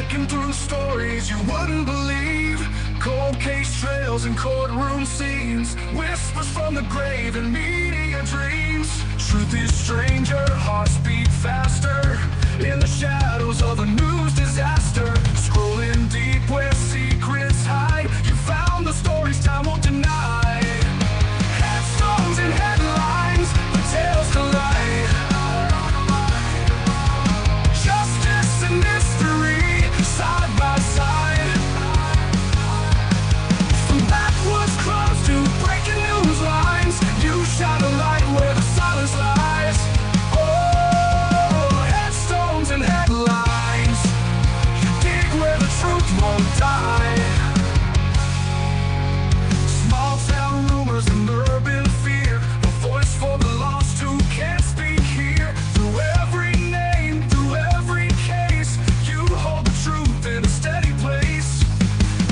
Flicking through stories you wouldn't believe. Cold case trails and courtroom scenes. Whispers from the grave and media dreams. Truth is stranger, hearts beat faster. In the shadows of a news disaster. Scrolling deep where secrets hide. You found the stories time won't deny. Headstones and headlines, the tales collide. Justice and mystery, side by side. From backwoods clubs to breaking news lines, you shine a light where the silence lies. Oh, headstones and headlines, you dig where the truth won't die. Small town rumors and urban fear, a voice for the lost who can't speak here. Through every name, through every case, you hold the truth in a steady place.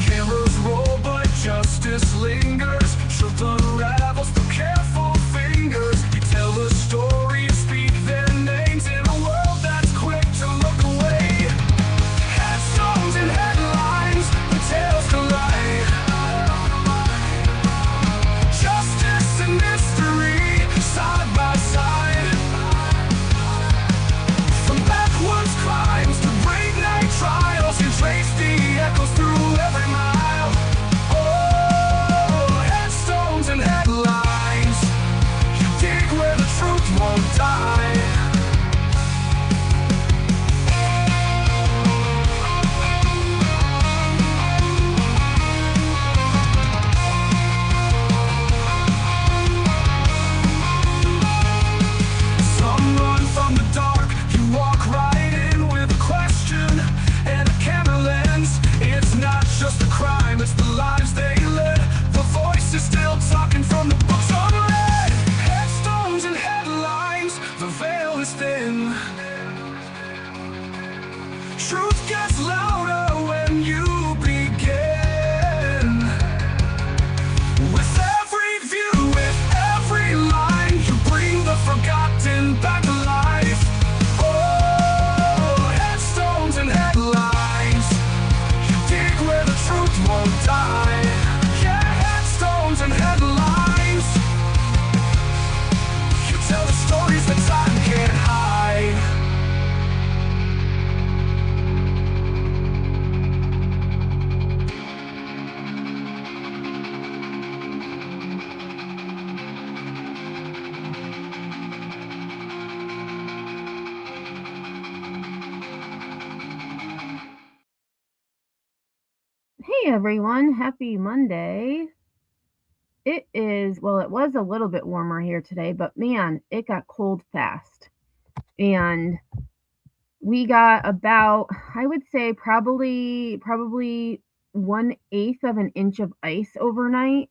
Cameras roll but justice lingers. Truth unravels through careful fingers. You tell the story, speak their names in a world that's quick to look away. Headstones and headlines, the tales collide. Justice and mystery, side by side. From backwoods crimes to great night trials, you trace the echoes through every mile. Oh, headstones and headlines, you dig where the truth won't die. Some run from the dark, you walk right in with a question and a camera lens. It's not just a crime, it's the lives they led. The voice is still talking from the books unread. Headstones and headlines, the veil is thin. Truth gets louder when you begin. With every view, with every line, you bring the forgotten back to life. Oh, headstones and headlines, you dig where the truth won't die. Yeah, headstones and headlines, you tell the stories that time can't hide. Hey everyone, happy Monday. It is, well, it was a little bit warmer here today, but man, it got cold fast. And we got about, I would say probably 1/8 of an inch of ice overnight.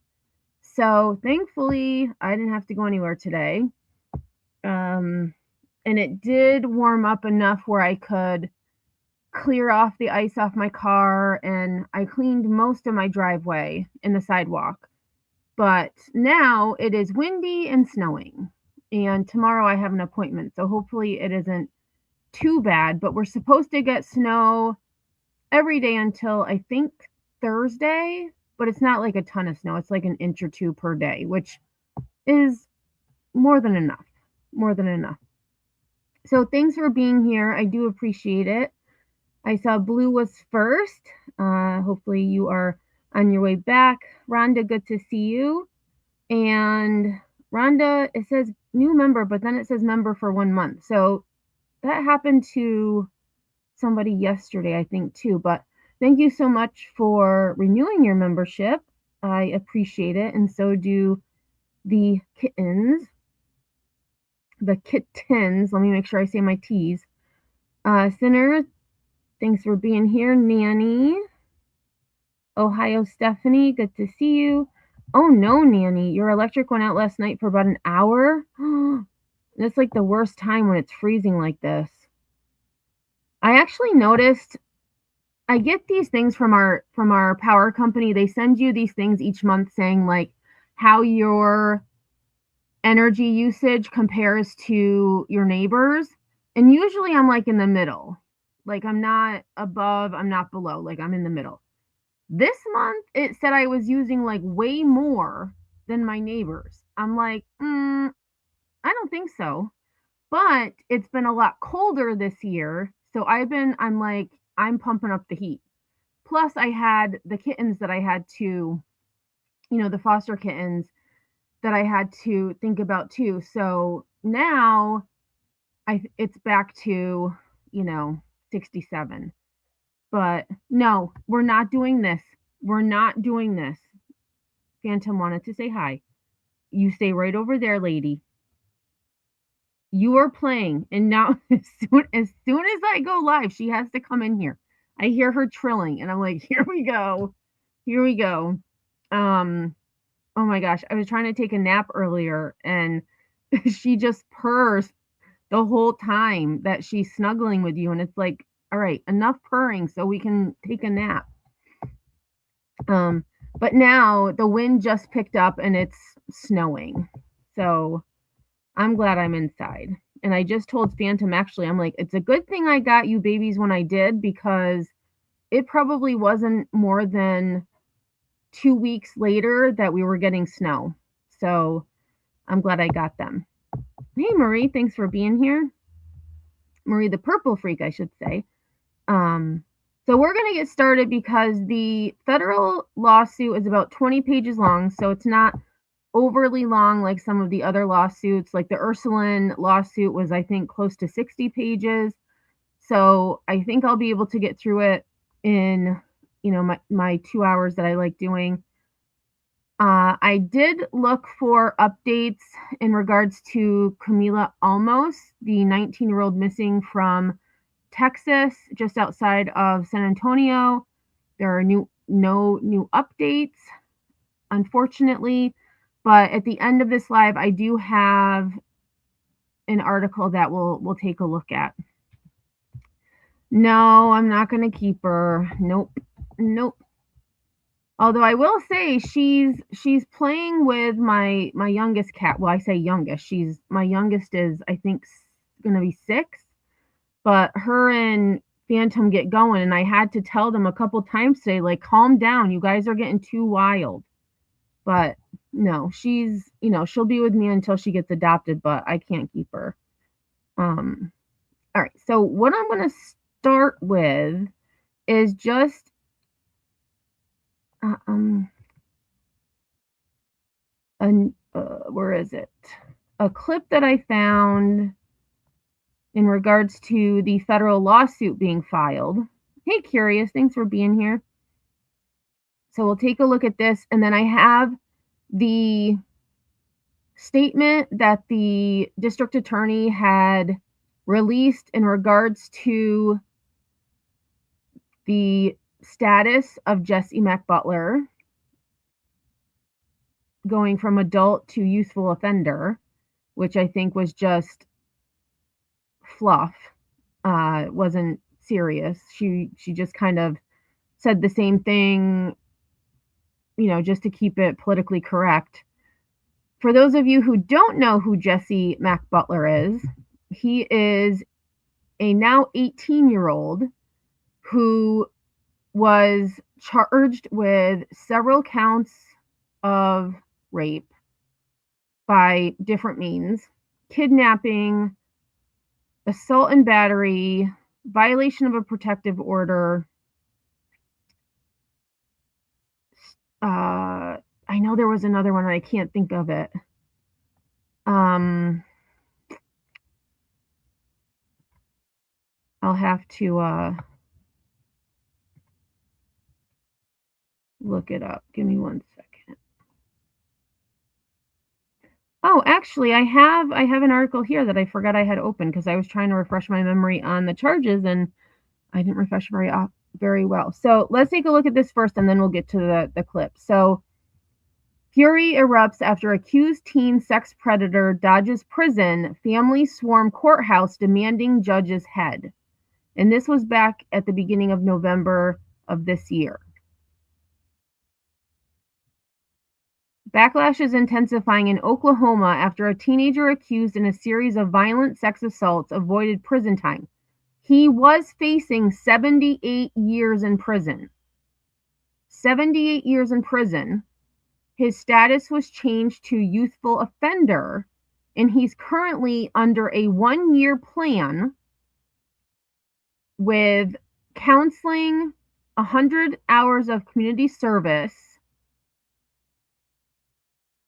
So thankfully I didn't have to go anywhere today. And it did warm up enough where I could clear off the ice off my car, and I cleaned most of my driveway and the sidewalk. But now it is windy and snowing, and tomorrow I have an appointment, so hopefully it isn't too bad. But we're supposed to get snow every day until I think Thursday, but it's not like a ton of snow. It's like an inch or two per day, which is more than enough. So thanks for being here. I do appreciate it. I saw Blue was first. Hopefully you are on your way back. Rhonda, good to see you. And Rhonda, it says new member, but then it says member for 1 month. So that happened to somebody yesterday, I think, too. But thank you so much for renewing your membership. I appreciate it. And so do the kittens. The kittens. Let me make sure I say my T's. Sinner, thanks for being here. Nanny. Ohio Stephanie, good to see you. Oh no, Nanny, your electric went out last night for about an hour. That's like the worst time when it's freezing like this. I actually noticed I get these things from our power company. They send you these things each month saying like how your energy usage compares to your neighbors. And usually I'm like in the middle. Like, I'm not above, I'm not below, like, I'm in the middle. This month, it said I was using, like, way more than my neighbors. I'm like, I don't think so. But it's been a lot colder this year, so I'm like, I'm pumping up the heat. Plus, I had the kittens that I had to, the foster kittens that I had to think about too. So now it's back to, you know, 67. But no, we're not doing this. We're not doing this. Phantom wanted to say hi. You stay right over there, lady. You are playing, and now as soon as I go live, she has to come in here. I hear her trilling, and I'm like, here we go. Here we go. Oh my gosh, I was trying to take a nap earlier, and she just purrs the whole time that she's snuggling with you, and it's like, all right, enough purring so we can take a nap. But now the wind just picked up and it's snowing. So I'm glad I'm inside. And I just told Phantom, actually, I'm like, it's a good thing I got you babies when I did, because it probably wasn't more than 2 weeks later that we were getting snow. So I'm glad I got them. Hey, Marie, thanks for being here. Marie, the purple freak, I should say. So we're going to get started because the federal lawsuit is about 20 pages long, so it's not overly long like some of the other lawsuits. Like the Ursuline lawsuit was, I think, close to 60 pages. So I think I'll be able to get through it in, my 2 hours that I like doing. I did look for updates in regards to Camila Almos, the 19-year-old missing from Texas, just outside of San Antonio. There are no new updates, unfortunately. But at the end of this live, I do have an article that we'll take a look at. No, I'm not going to keep her. Nope. Although I will say she's playing with my youngest cat. Well, I say youngest. My youngest is, I think, going to be 6. But her and Phantom get going, and I had to tell them a couple times today, like, calm down. You guys are getting too wild. But no, she'll be with me until she gets adopted, but I can't keep her. All right. So what I'm going to start with is just where is it? A clip that I found in regards to the federal lawsuit being filed. Hey, Curious, thanks for being here. So we'll take a look at this, and then I have the statement that the district attorney had released in regards to the status of Jesse Butler going from adult to youthful offender, which I think was just fluff. Wasn't serious. She just kind of said the same thing, just to keep it politically correct. For those of you who don't know who Jesse Butler is, he is a now 18-year-old who was charged with several counts of rape by different means, kidnapping, assault and battery, violation of a protective order. I know there was another one, and I can't think of it. I'll have to look it up. Give me 1 second. Oh, actually, I have an article here that I forgot I had open because I was trying to refresh my memory on the charges, and I didn't refresh very well. So let's take a look at this first, and then we'll get to the clip. So fury erupts after accused teen sex predator dodges prison. Families swarm courthouse demanding judge's head. And this was back at the beginning of November of this year. Backlash is intensifying in Oklahoma after a teenager accused in a series of violent sex assaults avoided prison time. He was facing 78 years in prison. 78 years in prison. His status was changed to youthful offender, and he's currently under a 1-year plan with counseling, 100 hours of community service,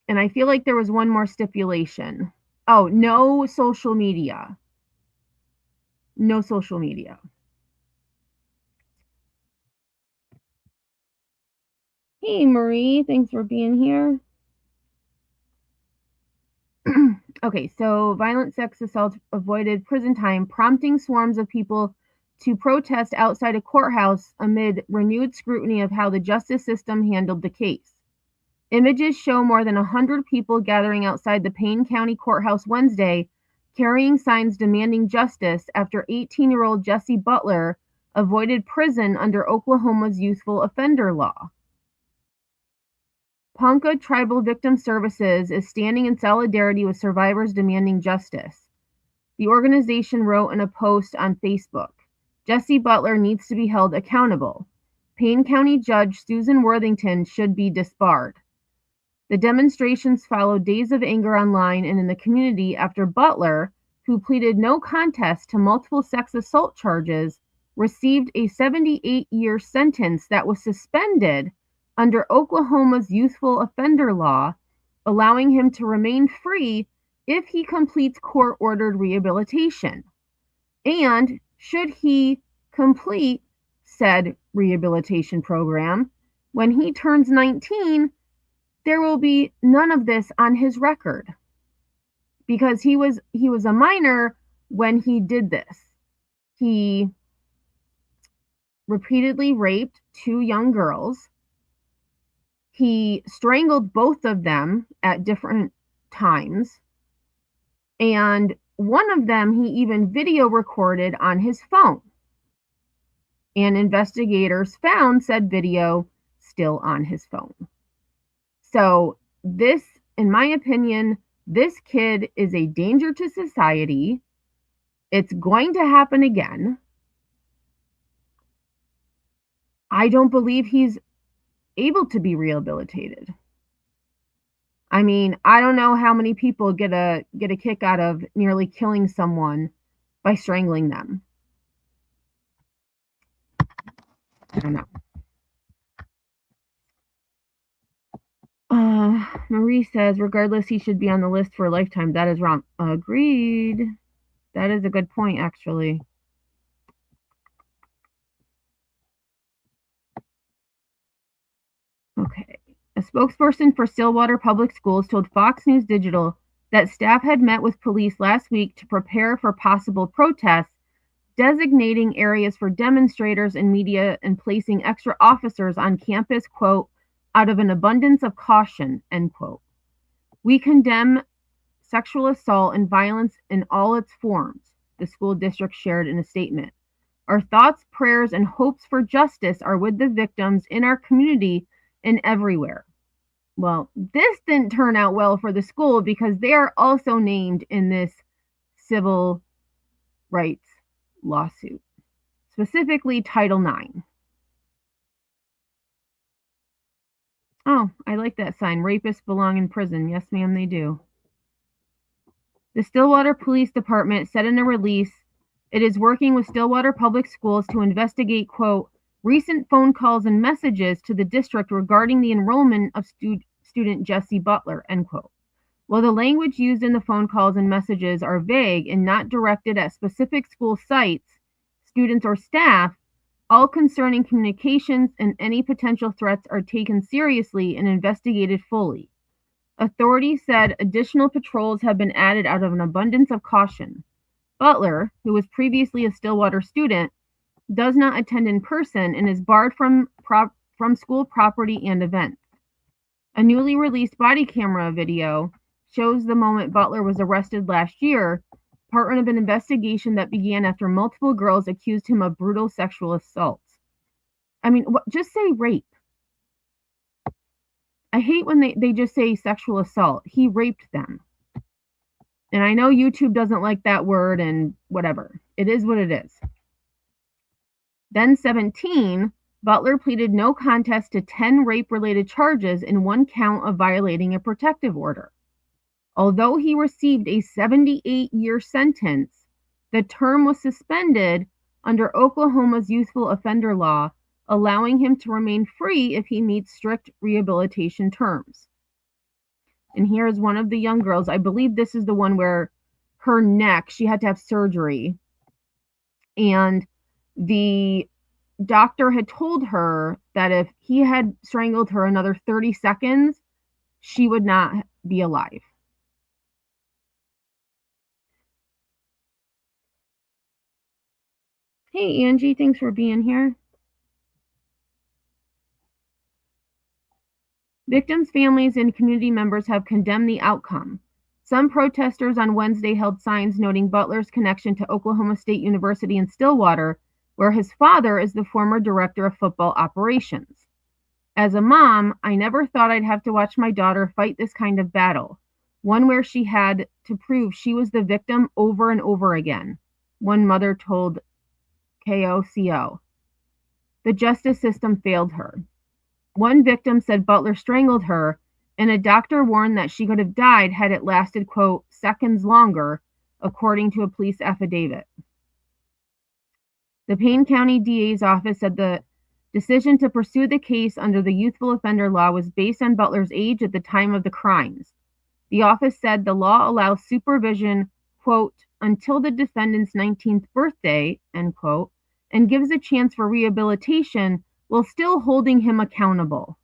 and I feel like there was one more stipulation. Oh, no social media. No social media. Hey, Marie, thanks for being here. Okay, so violent sex assault avoided prison time, prompting swarms of people to protest outside a courthouse amid renewed scrutiny of how the justice system handled the case. Images show more than 100 people gathering outside the Payne County Courthouse Wednesday, carrying signs demanding justice after 18-year-old Jesse Butler avoided prison under Oklahoma's youthful offender law. Ponca Tribal Victim Services is standing in solidarity with survivors demanding justice. The organization wrote in a post on Facebook, Jesse Butler needs to be held accountable. Payne County Judge Susan Worthington should be disbarred. The demonstrations followed days of anger online and in the community after Butler, who pleaded no contest to multiple sex assault charges, received a 78-year sentence that was suspended under Oklahoma's youthful offender law, allowing him to remain free if he completes court-ordered rehabilitation. And should he complete said rehabilitation program, when he turns 19, there will be none of this on his record, because he was a minor when he did this. He repeatedly raped 2 young girls. He strangled both of them at different times. And one of them he even video recorded on his phone. And investigators found said video still on his phone. So this, in my opinion, this kid is a danger to society. It's going to happen again. I don't believe he's able to be rehabilitated. I mean, I don't know how many people get a kick out of nearly killing someone by strangling them. I don't know. Marie says, regardless, he should be on the list for a lifetime. That is wrong. Agreed. That is a good point, actually. Okay. A spokesperson for Stillwater Public Schools told Fox News Digital that staff had met with police last week to prepare for possible protests, designating areas for demonstrators and media and placing extra officers on campus, quote, out of an abundance of caution, end quote. We condemn sexual assault and violence in all its forms, the school district shared in a statement. Our thoughts, prayers, and hopes for justice are with the victims in our community and everywhere. Well, this didn't turn out well for the school because they are also named in this civil rights lawsuit, specifically Title IX. Oh, I like that sign. Rapists belong in prison. Yes, ma'am, they do. The Stillwater Police Department said in a release, it is working with Stillwater Public Schools to investigate, quote, recent phone calls and messages to the district regarding the enrollment of student Jesse Butler, end quote. While the language used in the phone calls and messages are vague and not directed at specific school sites, students, or staff, all concerning communications and any potential threats are taken seriously and investigated fully. Authorities said additional patrols have been added out of an abundance of caution. Butler, who was previously a Stillwater student, does not attend in person and is barred from school property and events. A newly released body camera video shows the moment Butler was arrested last year, part of an investigation that began after multiple girls accused him of brutal sexual assaults. I mean, just say rape. I hate when they just say sexual assault. He raped them. And I know YouTube doesn't like that word and whatever. It is what it is. Then 17, Butler pleaded no contest to 10 rape-related charges and 1 count of violating a protective order. Although he received a 78-year sentence, the term was suspended under Oklahoma's youthful offender law, allowing him to remain free if he meets strict rehabilitation terms. And here is one of the young girls. I believe this is the one where her neck, she had to have surgery. And the doctor had told her that if he had strangled her another 30 seconds, she would not be alive. Hey, Angie, thanks for being here. Victims' families and community members have condemned the outcome. Some protesters on Wednesday held signs noting Butler's connection to Oklahoma State University in Stillwater, where his father is the former director of football operations. As a mom, I never thought I'd have to watch my daughter fight this kind of battle, one where she had to prove she was the victim over and over again, one mother told KOCO. The justice system failed her. One victim said Butler strangled her, and a doctor warned that she could have died had it lasted, quote, seconds longer, according to a police affidavit. The Payne County DA's office said the decision to pursue the case under the youthful offender law was based on Butler's age at the time of the crimes. The office said the law allows supervision, quote, until the defendant's 19th birthday, end quote, and gives a chance for rehabilitation while still holding him accountable.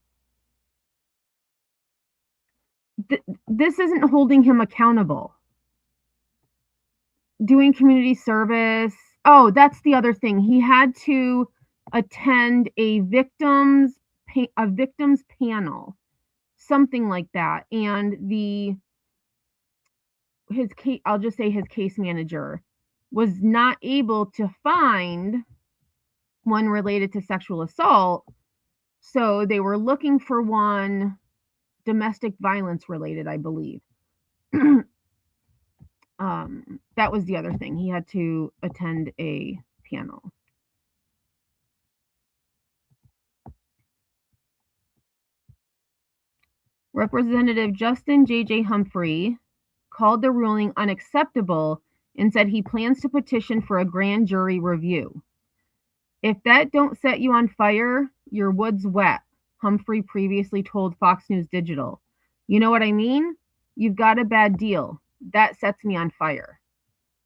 This isn't holding him accountable. Doing community service. Oh, that's the other thing. He had to attend a victims panel, something like that. And I'll just say his case manager was not able to find one related to sexual assault. So they were looking for one domestic violence related, I believe. That was the other thing. He had to attend a panel. Representative Justin J.J. Humphrey called the ruling unacceptable and said he plans to petition for a grand jury review. If that don't set you on fire, your wood's wet, Humphrey previously told Fox News Digital. You know what I mean? You've got a bad deal. That sets me on fire.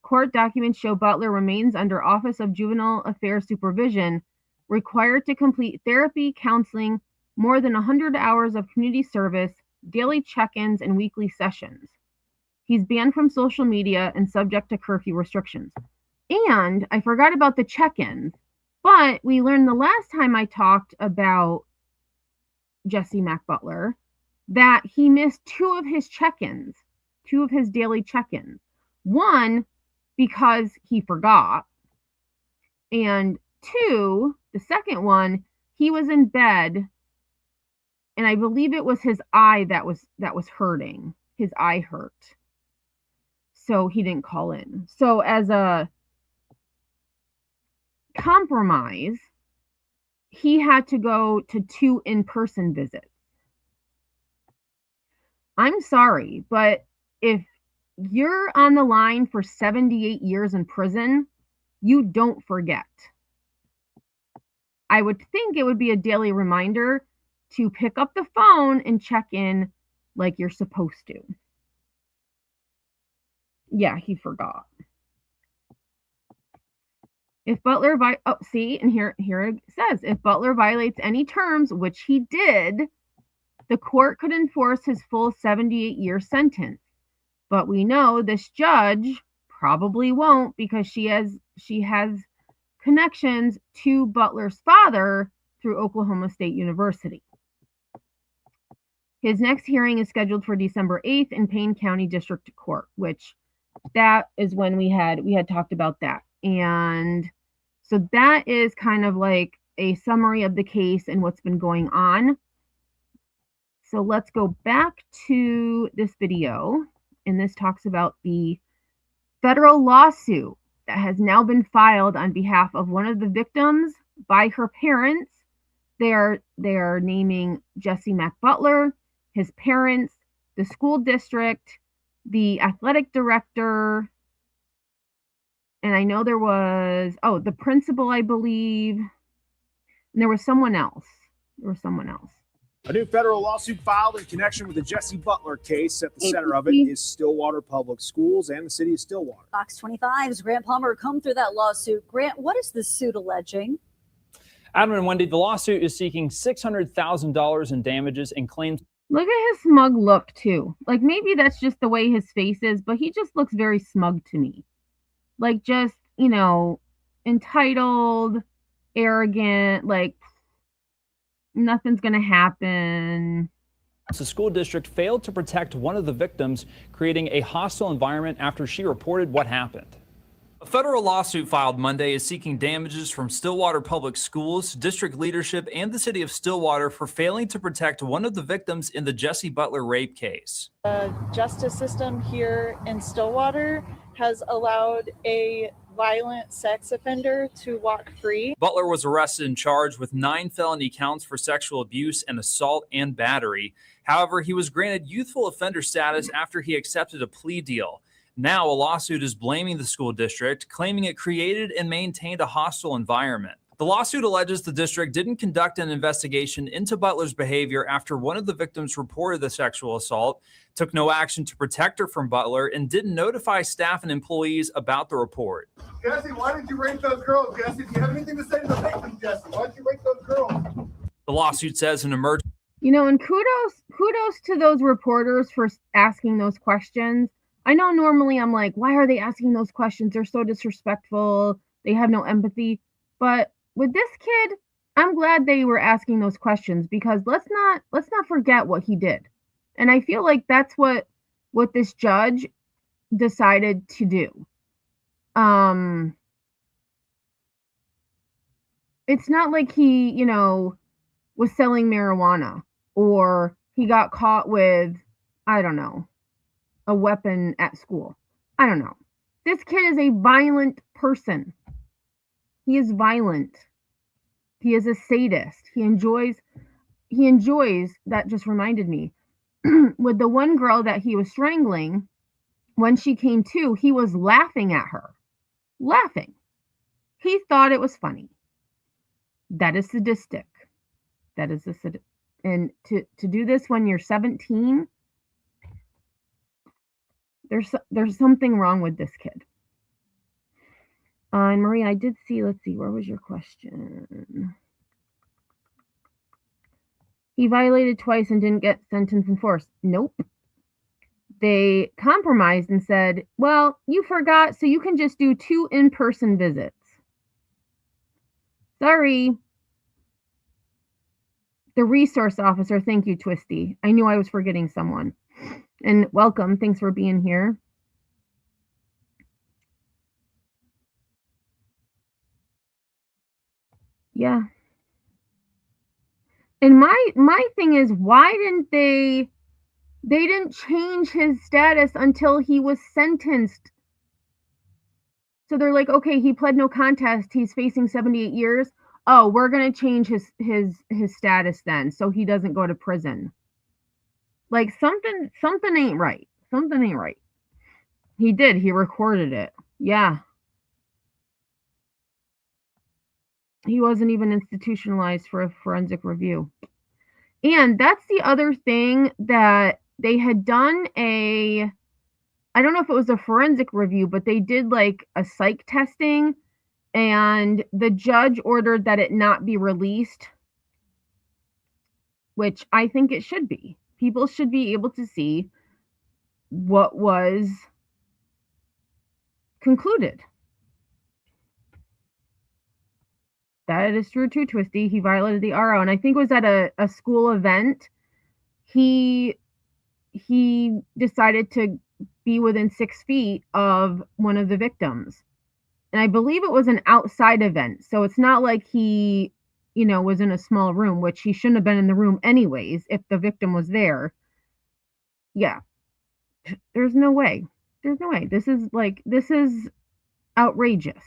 Court documents show Butler remains under Office of Juvenile Affairs supervision, required to complete therapy, counseling, more than 100 hours of community service, daily check-ins, and weekly sessions. He's banned from social media and subject to curfew restrictions. And I forgot about the check-ins, but we learned the last time I talked about Jesse Butler that he missed 2 of his check-ins, 2 of his daily check-ins. One, because he forgot. And 2, the second one, he was in bed, and I believe it was his eye that was hurting. His eye hurt. So he didn't call in. So as a compromise, he had to go to 2 in-person visits. I'm sorry, but if you're on the line for 78 years in prison, you don't forget. I would think it would be a daily reminder to pick up the phone and check in like you're supposed to. Yeah, he forgot. If Butler and here it says, if Butler violates any terms, which he did, the court could enforce his full 78-year sentence. But we know this judge probably won't, because she has connections to Butler's father through Oklahoma State University. His next hearing is scheduled for December 8th in Payne County District Court, which that is when we had talked about that. And so that is kind of like a summary of the case and what's been going on. So let's go back to this video, and this talks about the federal lawsuit that has now been filed on behalf of one of the victims by her parents. They are naming Jesse Butler, his parents, the school district, the athletic director, and I know there was the principal, I believe, and there was someone else. A new federal lawsuit filed in connection with the Jesse Butler case. At the center of it is Stillwater Public Schools and the city of Stillwater. Fox 25's Grant Palmer come through that lawsuit. Grant, what is the suit alleging? Adam and Wendy, the lawsuit is seeking $600,000 in damages and claims. Look at his smug look, too. Like, maybe that's just the way his face is, but he just looks very smug to me. Like, just, entitled, arrogant, like, nothing's going to happen. The school district failed to protect one of the victims, creating a hostile environment after she reported what happened. A federal lawsuit filed Monday is seeking damages from Stillwater Public Schools, district leadership, and the city of Stillwater for failing to protect one of the victims in the Jesse Butler rape case. The justice system here in Stillwater has allowed a violent sex offender to walk free. Butler was arrested and charged with 9 felony counts for sexual abuse and assault and battery. However, he was granted youthful offender status after he accepted a plea deal. Now, a lawsuit is blaming the school district, claiming it created and maintained a hostile environment. The lawsuit alleges the district didn't conduct an investigation into Butler's behavior after one of the victims reported the sexual assault, took no action to protect her from Butler, and didn't notify staff and employees about the report. Jesse, why did you rape those girls? Jesse, do you have anything to say to the victims, Jesse? Why did you rape those girls? The lawsuit says an emergency. And kudos to those reporters for asking those questions. I know normally I'm like, why are they asking those questions? They're so disrespectful. They have no empathy. But with this kid, I'm glad they were asking those questions, because let's not forget what he did. And I feel like that's what this judge decided to do. It's not like he, was selling marijuana, or he got caught with, I don't know, a weapon at school. I don't know. This kid is a violent person. He is violent. He is a sadist. He enjoys, that just reminded me, with the one girl that he was strangling, when she came to, he was laughing at her. Laughing. He thought it was funny. That is sadistic. And to do this when you're 17, there's something wrong with this kid. And Maria, I did see, let's see, where was your question? He violated twice and didn't get sentenced in force. Nope. They compromised and said, well, you forgot, so you can just do 2 in-person visits. Sorry. The resource officer, thank you, Twisty. I knew I was forgetting someone. And welcome, thanks for being here. Yeah. And my thing is, why didn't they didn't change his status until he was sentenced? So they're like, okay, he pled no contest, he's facing 78 years. Oh, we're going to change his status then, so he doesn't go to prison. Like, something ain't right. Something ain't right. He did. He recorded it. Yeah. He wasn't even institutionalized for a forensic review. And that's the other thing, that they had done I don't know if it was a forensic review, but they did like a psych testing, and the judge ordered that it not be released, which I think it should be. People should be able to see what was concluded. That is true too, Twisty. He violated the RO, and I think it was at a school event. He decided to be within 6 feet of one of the victims. And I believe it was an outside event. So it's not like he, was in a small room, which he shouldn't have been in the room anyways if the victim was there. Yeah. There's no way. This is outrageous.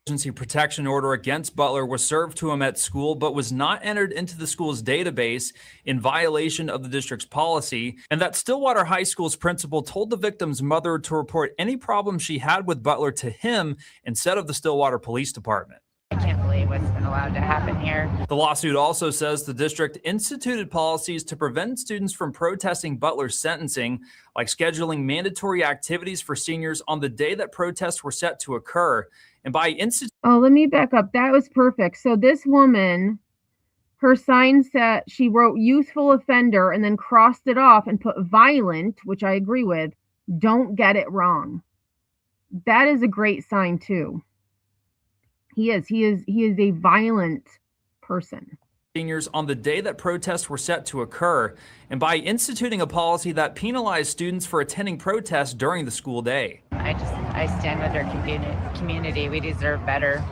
Emergency protection order against Butler was served to him at school, but was not entered into the school's database in violation of the district's policy, and that Stillwater High School's principal told the victim's mother to report any problems she had with Butler to him instead of the Stillwater Police Department. I can't believe what's been allowed to happen here. The lawsuit also says the district instituted policies to prevent students from protesting Butler's sentencing, like scheduling mandatory activities for seniors on the day that protests were set to occur. And by Oh, let me back up. That was perfect. So this woman, her sign said, she wrote youthful offender and then crossed it off and put violent, which I agree with. Don't get it wrong. That is a great sign too. He is a violent person. Seniors on the day that protests were set to occur, and by instituting a policy that penalized students for attending protests during the school day. I stand with our community. We deserve better.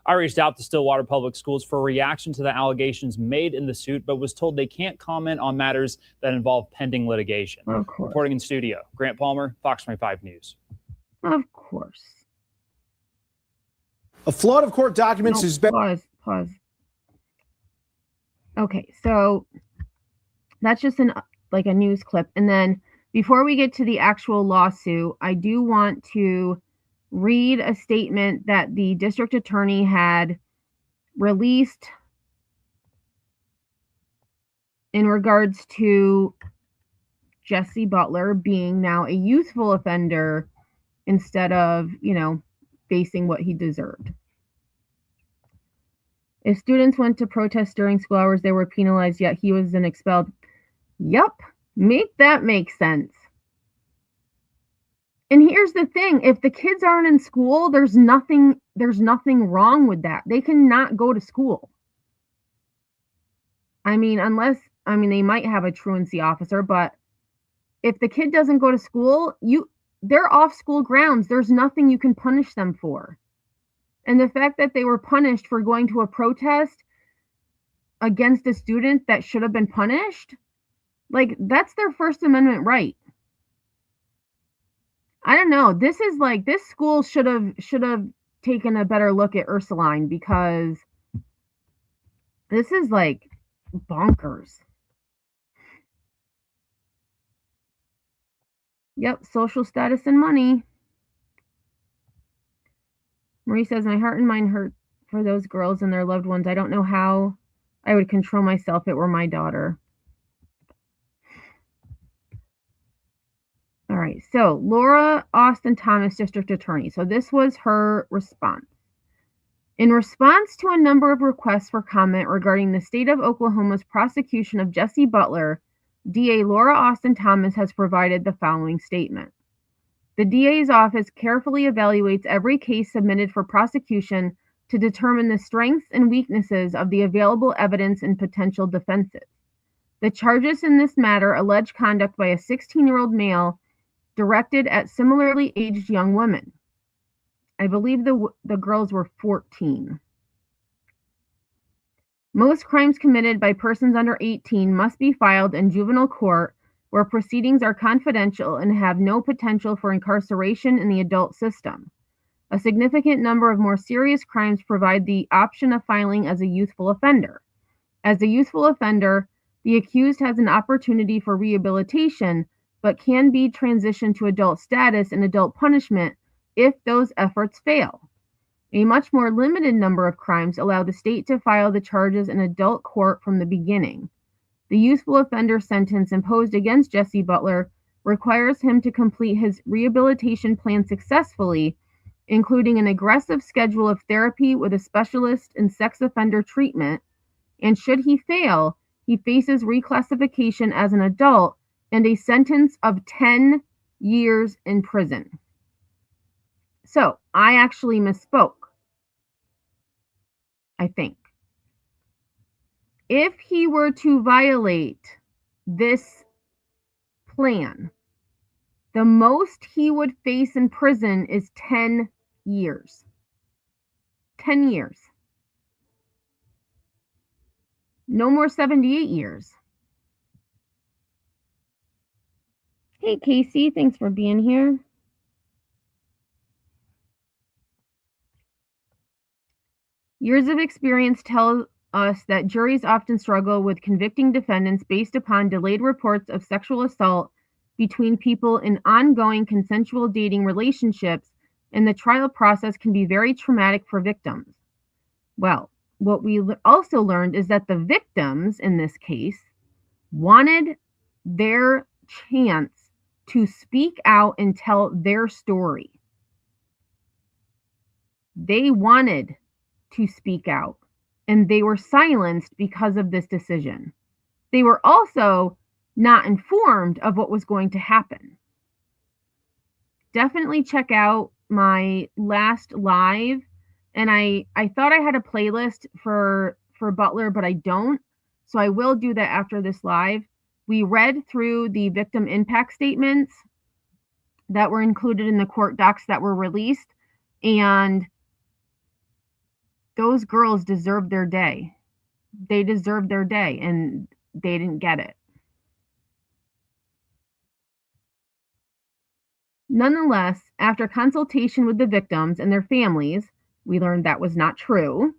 I reached out to Stillwater Public Schools for a reaction to the allegations made in the suit, but was told they can't comment on matters that involve pending litigation. Of course. Reporting in studio, Grant Palmer, Fox 25 News. Of course. A flood of court documents has been. Pause. Okay, so that's just a news clip. And then before we get to the actual lawsuit, I do want to read a statement that the district attorney had released in regards to Jesse Butler being now a youthful offender instead of, facing what he deserved. If students went to protest during school hours, they were penalized, yet he was then expelled. Yup, make that make sense. And here's the thing, if the kids aren't in school, there's nothing wrong with that. They cannot go to school. Unless they might have a truancy officer, but if the kid doesn't go to school, they're off school grounds. There's nothing you can punish them for. And the fact that they were punished for going to a protest against a student that should have been punished, that's their First Amendment right. I don't know. This school should have taken a better look at Ursuline, because this is bonkers. Yep, social status and money. Marie says, my heart and mind hurt for those girls and their loved ones. I don't know how I would control myself if it were my daughter. All right, so Laura Austin Thomas, District Attorney. So this was her response. In response to a number of requests for comment regarding the state of Oklahoma's prosecution of Jesse Butler, DA Laura Austin Thomas has provided the following statement. The DA's office carefully evaluates every case submitted for prosecution to determine the strengths and weaknesses of the available evidence and potential defenses. The charges in this matter allege conduct by a 16-year-old male directed at similarly aged young women. I believe the girls were 14. Most crimes committed by persons under 18 must be filed in juvenile court, where proceedings are confidential and have no potential for incarceration in the adult system. A significant number of more serious crimes provide the option of filing as a youthful offender. As a youthful offender, the accused has an opportunity for rehabilitation, but can be transitioned to adult status and adult punishment if those efforts fail. A much more limited number of crimes allow the state to file the charges in adult court from the beginning. The youthful offender sentence imposed against Jesse Butler requires him to complete his rehabilitation plan successfully, including an aggressive schedule of therapy with a specialist in sex offender treatment, and should he fail, he faces reclassification as an adult and a sentence of 10 years in prison. So, I actually misspoke, I think. If he were to violate this plan, the most he would face in prison is 10 years. 10 years. No more 78 years. Hey, Casey, thanks for being here. Years of experience tell us that juries often struggle with convicting defendants based upon delayed reports of sexual assault between people in ongoing consensual dating relationships, and the trial process can be very traumatic for victims. Well, what we also learned is that the victims in this case wanted their chance to speak out and tell their story. They wanted to speak out, and they were silenced because of this decision. They were also not informed of what was going to happen. Definitely check out my last live, and I thought I had a playlist for Butler, but I don't, so I will do that after this live. We read through the victim impact statements that were included in the court docs that were released, and those girls deserved their day. They deserved their day, and they didn't get it. Nonetheless, after consultation with the victims and their families, we learned that was not true,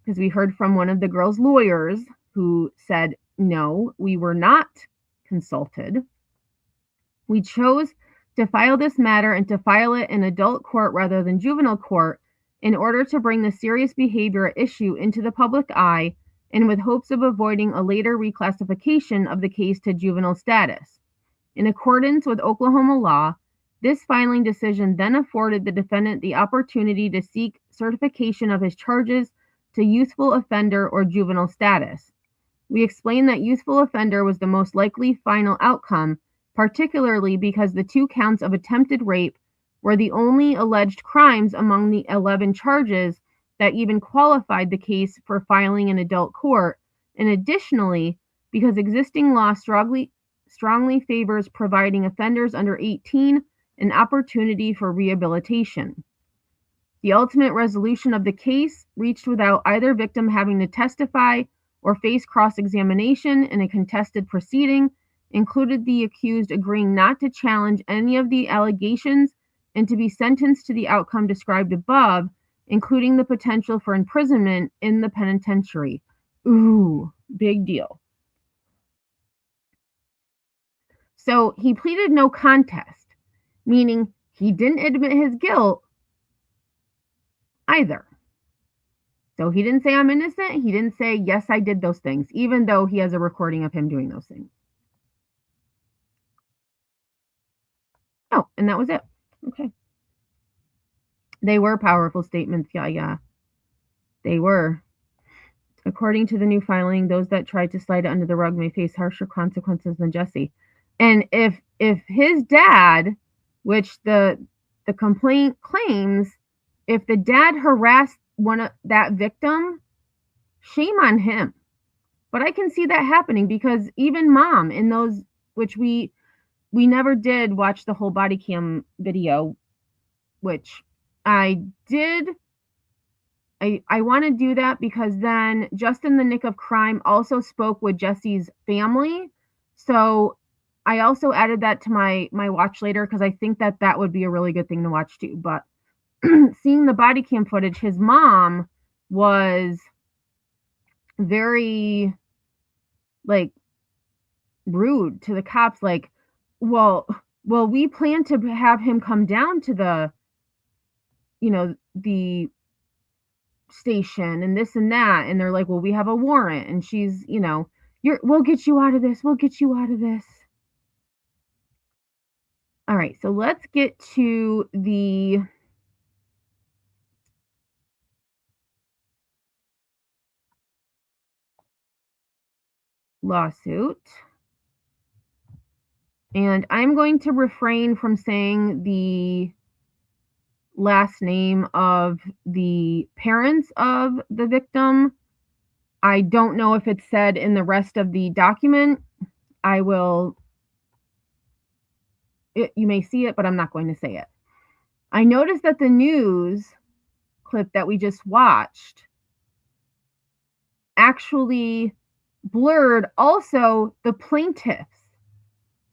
because we heard from one of the girls' lawyers who said, no, we were not consulted. We chose to file this matter and to file it in adult court rather than juvenile court in order to bring the serious behavior issue into the public eye, and with hopes of avoiding a later reclassification of the case to juvenile status. In accordance with Oklahoma law, this filing decision then afforded the defendant the opportunity to seek certification of his charges to youthful offender or juvenile status. We explained that youthful offender was the most likely final outcome, particularly because the 2 counts of attempted rape were the only alleged crimes among the 11 charges that even qualified the case for filing in adult court, and additionally, because existing law strongly favors providing offenders under 18 an opportunity for rehabilitation. The ultimate resolution of the case, reached without either victim having to testify or face cross-examination in a contested proceeding, included the accused agreeing not to challenge any of the allegations and to be sentenced to the outcome described above, including the potential for imprisonment in the penitentiary. Ooh, big deal. So he pleaded no contest, meaning he didn't admit his guilt either. So he didn't say I'm innocent. He didn't say, yes, I did those things, even though he has a recording of him doing those things. Oh, and that was it. Okay. They were powerful statements. Yeah. They were. According to the new filing, those that tried to slide it under the rug may face harsher consequences than Jesse. And if his dad, which the complaint claims, if the dad harassed that victim, shame on him. But I can see that happening, because even mom in those, which we never did watch the whole body cam video, which I did. I want to do that because then Just in the Nick of Crime also spoke with Jesse's family. So I also added that to my watch later, because I think that would be a really good thing to watch too. But seeing the body cam footage, his mom was very rude to the cops, well, we plan to have him come down to the station and this and that, and they're like, well, we have a warrant, and she's we'll get you out of this, all right. So let's get to the lawsuit, and I'm going to refrain from saying the last name of the parents of the victim. I don't know if it's said in the rest of the document. You may see it, but I'm not going to say it. I noticed that the news clip that we just watched actually blurred also the plaintiffs.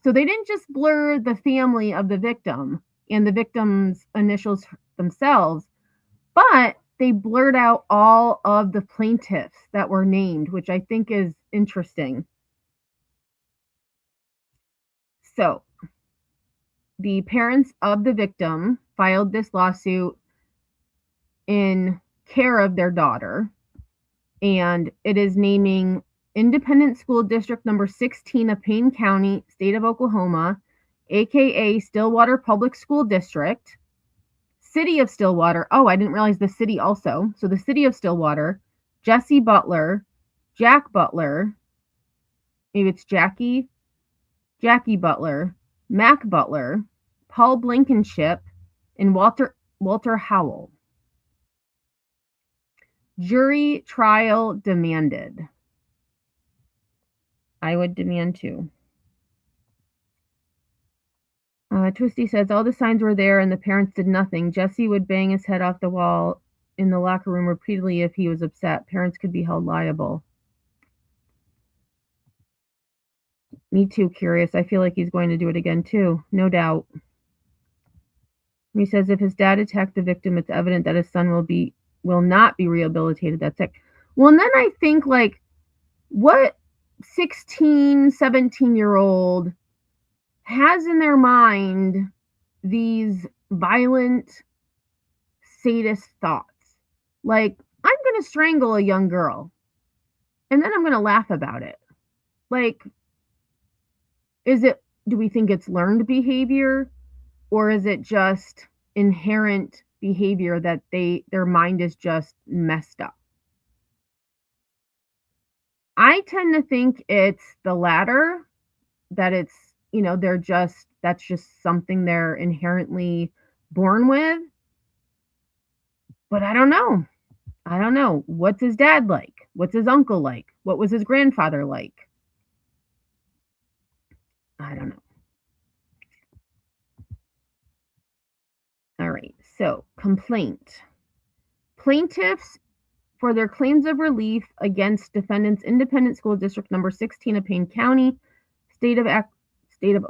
So they didn't just blur the family of the victim and the victim's initials themselves, but they blurred out all of the plaintiffs that were named, which I think is interesting. So the parents of the victim filed this lawsuit in care of their daughter, and it is naming Independent School District number 16 of Payne County, state of Oklahoma, aka Stillwater Public School District, City of Stillwater. Oh, I didn't realize the city also. So the City of Stillwater, Jesse Butler, Jack Butler, maybe it's Jackie Butler, Mac Butler, Paul Blankenship, and Walter Howell. Jury trial demanded. I would demand too. Twisty says all the signs were there and the parents did nothing. Jesse would bang his head off the wall in the locker room repeatedly if he was upset. Parents could be held liable. Me too, Curious. I feel like he's going to do it again too. No doubt. He says if his dad attacked the victim, it's evident that his son will not be rehabilitated. That's it. Well, and then I think, like, what 16, 17-year-old has in their mind these violent, sadist thoughts? Like, I'm going to strangle a young girl, and then I'm going to laugh about it. Like, do we think it's learned behavior, or is it just inherent behavior that their mind is just messed up? I tend to think it's the latter, that it's, that's just something they're inherently born with. But I don't know. What's his dad like? What's his uncle like? What was his grandfather like? I don't know. All right, so complaint. Plaintiffs, for their claims of relief against defendants Independent School District number 16 of Payne County, state of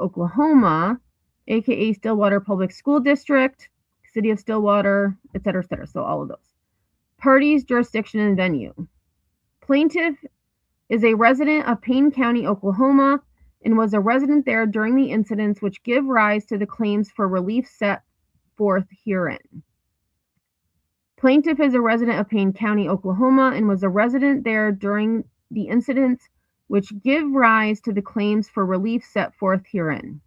Oklahoma, aka Stillwater Public School District, City of Stillwater, etc., etc. So all of those. Parties, jurisdiction, and venue. Plaintiff is a resident of Payne County, Oklahoma, and was a resident there during the incidents which give rise to the claims for relief set forth herein. Plaintiff is a resident of Payne County, Oklahoma, and was a resident there during the incidents which give rise to the claims for relief set forth herein.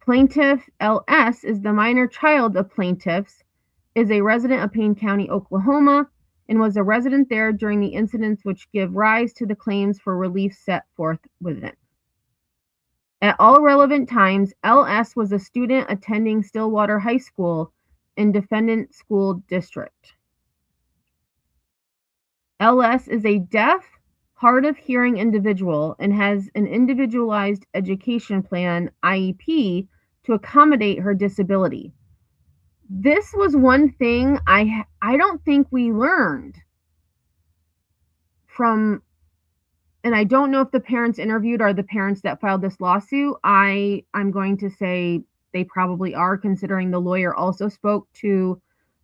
Plaintiff LS is the minor child of plaintiffs, is a resident of Payne County, Oklahoma, and was a resident there during the incidents which give rise to the claims for relief set forth within. At all relevant times, LS was a student attending Stillwater High School in Defendant School District. LS is a deaf, hard of hearing individual and has an individualized education plan, IEP, to accommodate her disability. This was one thing I don't think we learned from, and I don't know if the parents interviewed are the parents that filed this lawsuit. I'm going to say they probably are, considering the lawyer also spoke to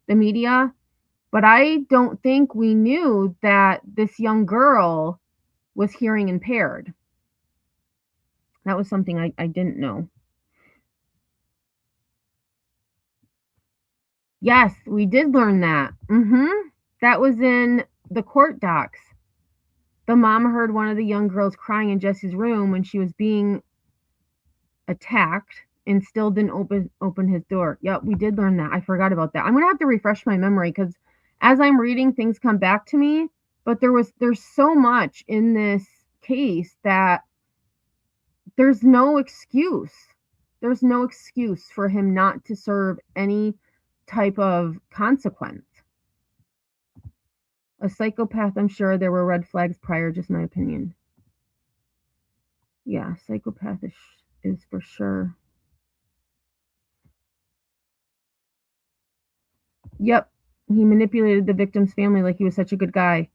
the media. But I don't think we knew that this young girl was hearing impaired. That was something I didn't know. Yes, we did learn that. That was in the court docs. The mom heard one of the young girls crying in Jesse's room when she was being attacked and still didn't open his door. Yep, we did learn that. I forgot about that. I'm going to have to refresh my memory because as I'm reading, things come back to me. But there's so much in this case that there's no excuse. There's no excuse for him not to serve any type of consequence. A psychopath, I'm sure there were red flags prior, just my opinion. Yeah, psychopath is for sure. Yep, he manipulated the victim's family like he was such a good guy.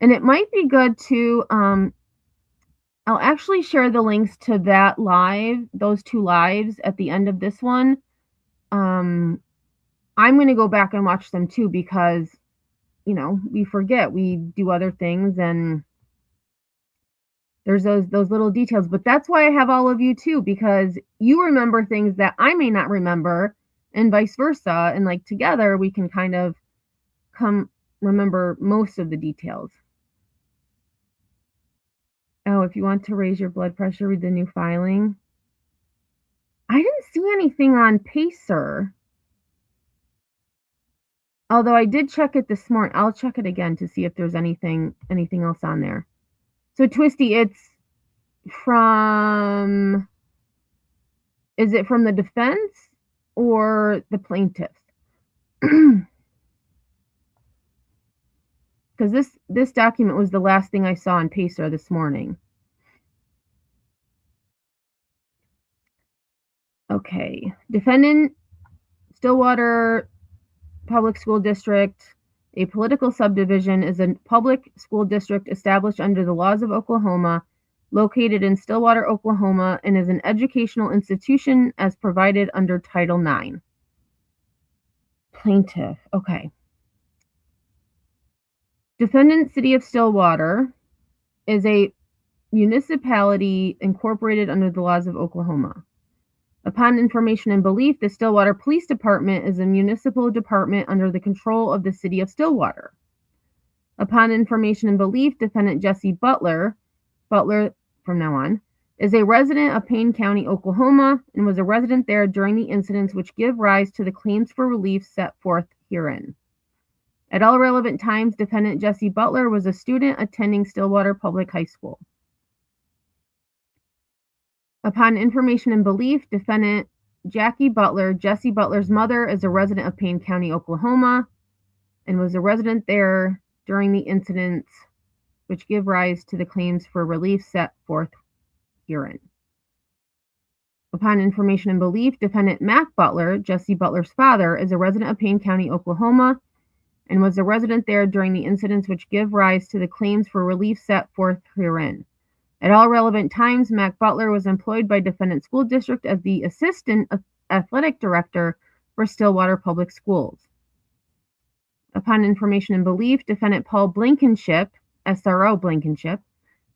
And it might be good to, I'll actually share the links to those two lives at the end of this one. I'm going to go back and watch them too, because, you know, we forget, we do other things, and there's those little details. But that's why I have all of you too, because you remember things that I may not remember, and vice versa. And like together we can kind of remember most of the details. Oh, if you want to raise your blood pressure, read the new filing. I didn't see anything on Pacer. Although I did check it this morning. I'll check it again to see if there's anything else on there. So Twisty, it's from, is it from the defense or the plaintiff? Because this document was the last thing I saw on Pacer this morning. Okay, defendant, Stillwater Public School District, a political subdivision, is a public school district established under the laws of Oklahoma, located in Stillwater, Oklahoma, and is an educational institution as provided under Title IX. Plaintiff, okay. Defendant, City of Stillwater, is a municipality incorporated under the laws of Oklahoma. Upon information and belief, the Stillwater Police Department is a municipal department under the control of the City of Stillwater. Upon information and belief, defendant Jesse Butler from now on, is a resident of Payne County, Oklahoma, and was a resident there during the incidents which give rise to the claims for relief set forth herein. At all relevant times, defendant Jesse Butler was a student attending Stillwater Public High School. Upon information and belief, defendant Jackie Butler, Jesse Butler's mother, is a resident of Payne County, Oklahoma, and was a resident there during the incidents which give rise to the claims for relief set forth herein. Upon information and belief, defendant Mac Butler, Jesse Butler's father, is a resident of Payne County, Oklahoma, and was a resident there during the incidents which give rise to the claims for relief set forth herein. At all relevant times, Mac Butler was employed by defendant school district as the assistant athletic director for Stillwater Public Schools. Upon information and belief, defendant Paul Blankenship, SRO Blankenship,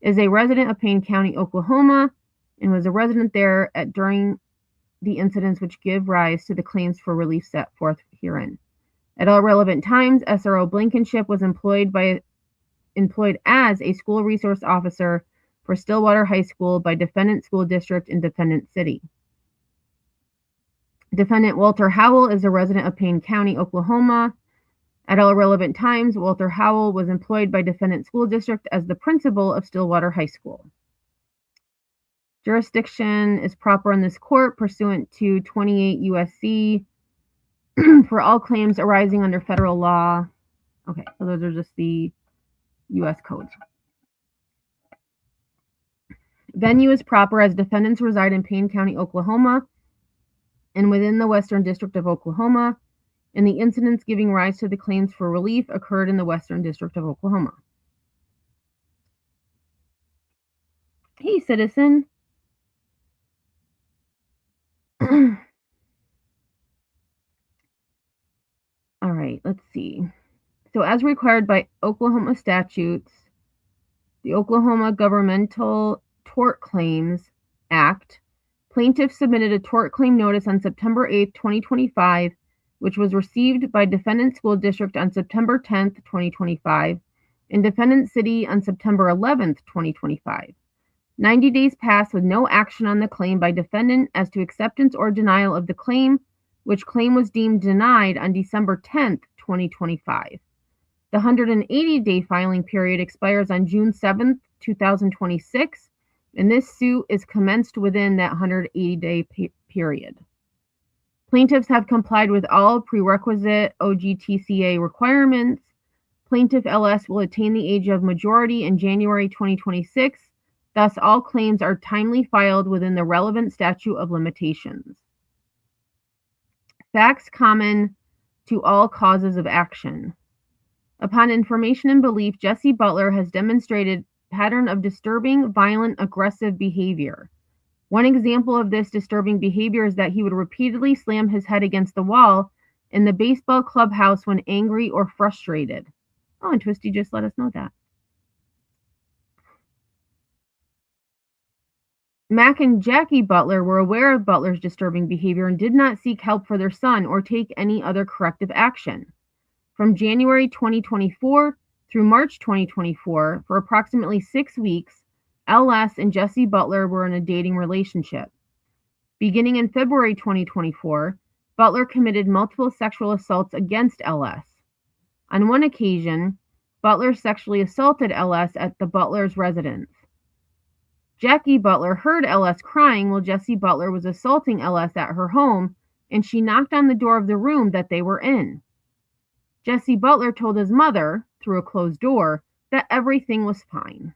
is a resident of Payne County, Oklahoma, and was a resident there during the incidents which give rise to the claims for relief set forth herein. At all relevant times, SRO Blankenship was employed as a school resource officer for Stillwater High School by defendant school district and defendant city. Defendant Walter Howell is a resident of Payne County, Oklahoma. At all relevant times, Walter Howell was employed by defendant school district as the principal of Stillwater High School. Jurisdiction is proper in this court pursuant to 28 U.S.C. for all claims arising under federal law. Okay, so those are just the U.S. codes. Venue is proper as defendants reside in Payne County, Oklahoma, and within the Western District of Oklahoma, and the incidents giving rise to the claims for relief occurred in the Western District of Oklahoma. Hey, citizen. All right, let's see. So as required by Oklahoma statutes, the Oklahoma Governmental Tort Claims Act, plaintiff submitted a tort claim notice on September 8, 2025, which was received by defendant school district on September 10, 2025, and defendant city on September 11, 2025. 90 days passed with no action on the claim by defendant as to acceptance or denial of the claim, which claim was deemed denied on December 10, 2025. The 180-day filing period expires on June 7, 2026, and this suit is commenced within that 180-day period. Plaintiffs have complied with all prerequisite OGTCA requirements. Plaintiff LS will attain the age of majority in January 2026. Thus, all claims are timely filed within the relevant statute of limitations. Facts common to all causes of action. Upon information and belief, Jesse Butler has demonstrated pattern of disturbing, violent, aggressive behavior. One example of this disturbing behavior is that he would repeatedly slam his head against the wall in the baseball clubhouse when angry or frustrated. Oh, and Twisty just let us know that. Mac and Jackie Butler were aware of Butler's disturbing behavior and did not seek help for their son or take any other corrective action. From January 2024 through March 2024, for approximately 6 weeks, LS and Jesse Butler were in a dating relationship. Beginning in February 2024, Butler committed multiple sexual assaults against LS. On one occasion, Butler sexually assaulted LS at the Butler's residence. Jackie Butler heard LS crying while Jesse Butler was assaulting LS at her home, and she knocked on the door of the room that they were in. Jesse Butler told his mother, through a closed door, that everything was fine.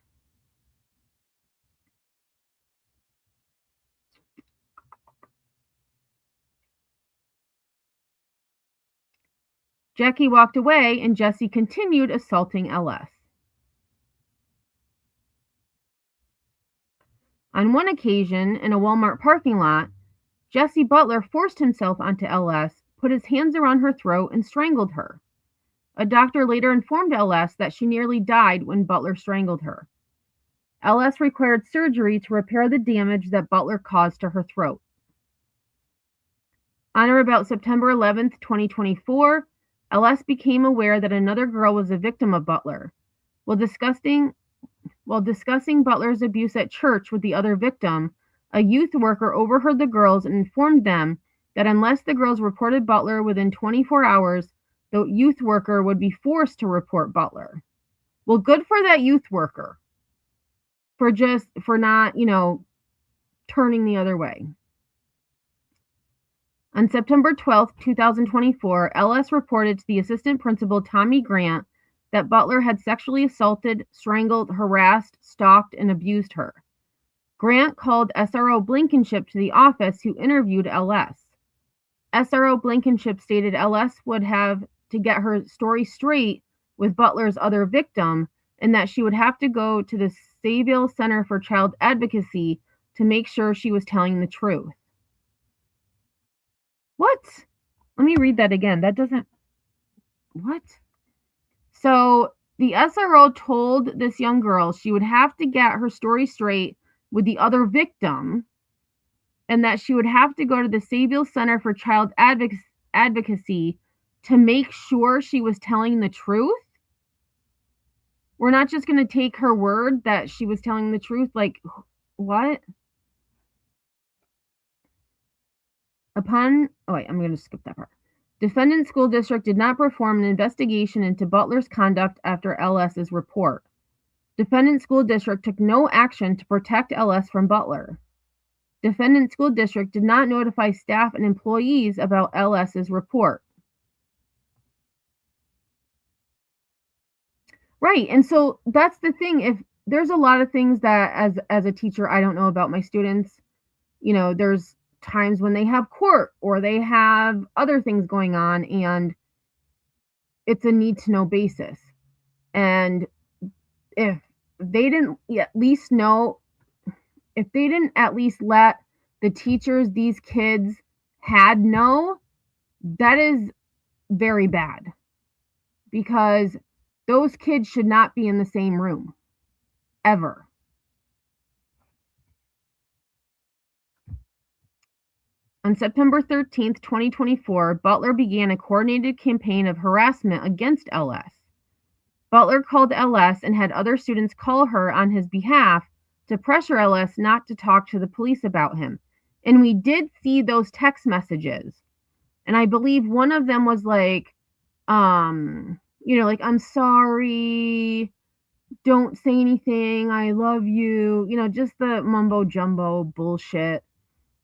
Jackie walked away, and Jesse continued assaulting LS. On one occasion, in a Walmart parking lot, Jesse Butler forced himself onto LS, put his hands around her throat, and strangled her. A doctor later informed LS that she nearly died when Butler strangled her. LS required surgery to repair the damage that Butler caused to her throat. On or about September 11th, 2024, LS became aware that another girl was a victim of Butler. While discussing Butler's abuse at church with the other victim, a youth worker overheard the girls and informed them that unless the girls reported Butler within 24 hours, the youth worker would be forced to report Butler. Well, good for that youth worker for not, turning the other way. On September 12th, 2024, LS reported to the assistant principal, Tommy Grant, that Butler had sexually assaulted, strangled, harassed, stalked, and abused her. Grant called SRO Blankenship to the office, who interviewed LS. SRO Blankenship stated LS would have to get her story straight with Butler's other victim, and that she would have to go to the Sayville Center for Child Advocacy to make sure she was telling the truth. What? Let me read that again. That doesn't... What? So the SRO told this young girl she would have to get her story straight with the other victim, and that she would have to go to the Sayville Center for Child Advocacy to make sure she was telling the truth. We're not just going to take her word that she was telling the truth. Like, what? I'm going to skip that part. Defendant school district did not perform an investigation into Butler's conduct after LS's report. Defendant school district took no action to protect LS from Butler. Defendant school district did not notify staff and employees about LS's report. Right, and so that's the thing. If there's a lot of things that as a teacher I don't know about my students, there's times when they have court or they have other things going on, and it's a need to know basis. And if they didn't at least let the teachers these kids had know, that is very bad, because those kids should not be in the same room ever. On September 13th, 2024, Butler began a coordinated campaign of harassment against LS. Butler called LS and had other students call her on his behalf to pressure LS not to talk to the police about him. And we did see those text messages. And I believe one of them was like, I'm sorry, don't say anything, I love you, just the mumbo jumbo bullshit.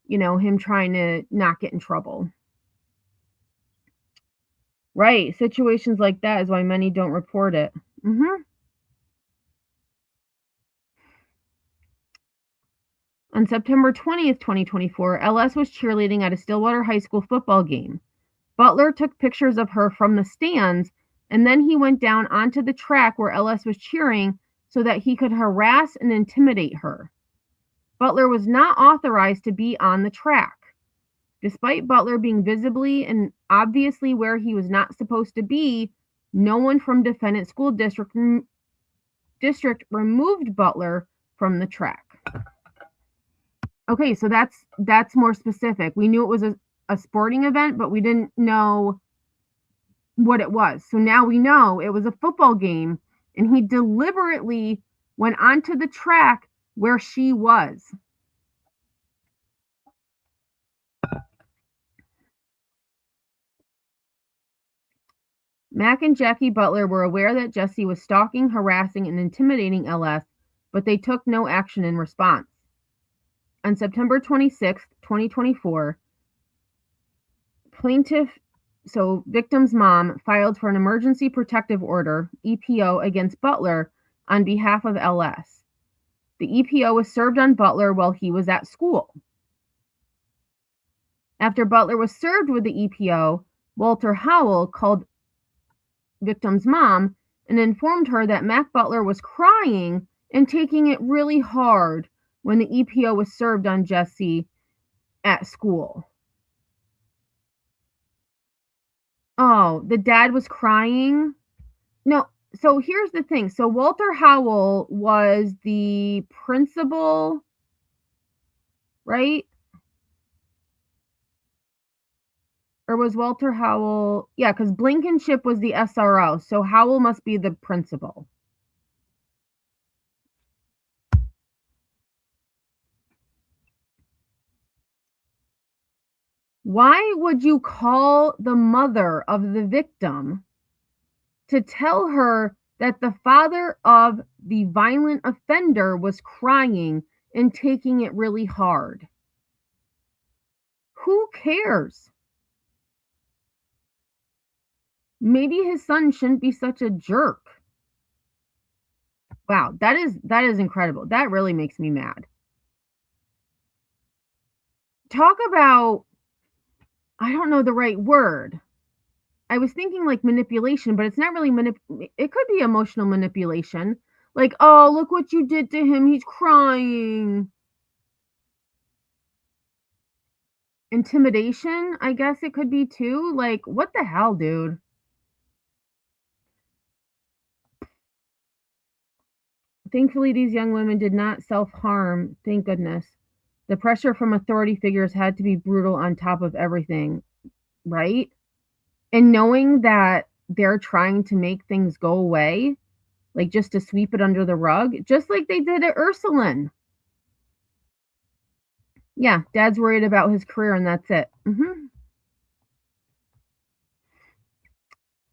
Him trying to not get in trouble. Right. Situations like that is why many don't report it. On September 20th, 2024, LS was cheerleading at a Stillwater High School football game. Butler took pictures of her from the stands, and then he went down onto the track where LS was cheering so that he could harass and intimidate her. Butler was not authorized to be on the track. Despite Butler being visibly and obviously where he was not supposed to be, no one from defendant school district removed Butler from the track. Okay, so that's more specific. We knew it was a sporting event, but we didn't know what it was. So now we know it was a football game, and he deliberately went onto the track where she was. Mac and Jackie Butler were aware that Jesse was stalking, harassing, and intimidating LS, but they took no action in response. On September 26, 2024, victim's mom filed for an emergency protective order, EPO, against Butler on behalf of LS. The EPO was served on Butler while he was at school. After Butler was served with the EPO, Walter Howell called victim's mom and informed her that Mac Butler was crying and taking it really hard when the EPO was served on Jesse at school. Oh, the dad was crying? No, so here's the thing. So Walter Howell was the principal, right? Or was Walter Howell? Yeah, because Blankenship was the SRO, so Howell must be the principal. Why would you call the mother of the victim to tell her that the father of the violent offender was crying and taking it really hard? Who cares? Maybe his son shouldn't be such a jerk. Wow, that is incredible. That really makes me mad. Talk about, I don't know the right word. I was thinking like manipulation, but it's not really it could be emotional manipulation. Like, oh, look what you did to him. He's crying. Intimidation, I guess it could be too. Like, what the hell, dude? Thankfully, these young women did not self-harm. Thank goodness. The pressure from authority figures had to be brutal on top of everything, right? And knowing that they're trying to make things go away, like just to sweep it under the rug, just like they did at Ursuline. Yeah, dad's worried about his career and that's it.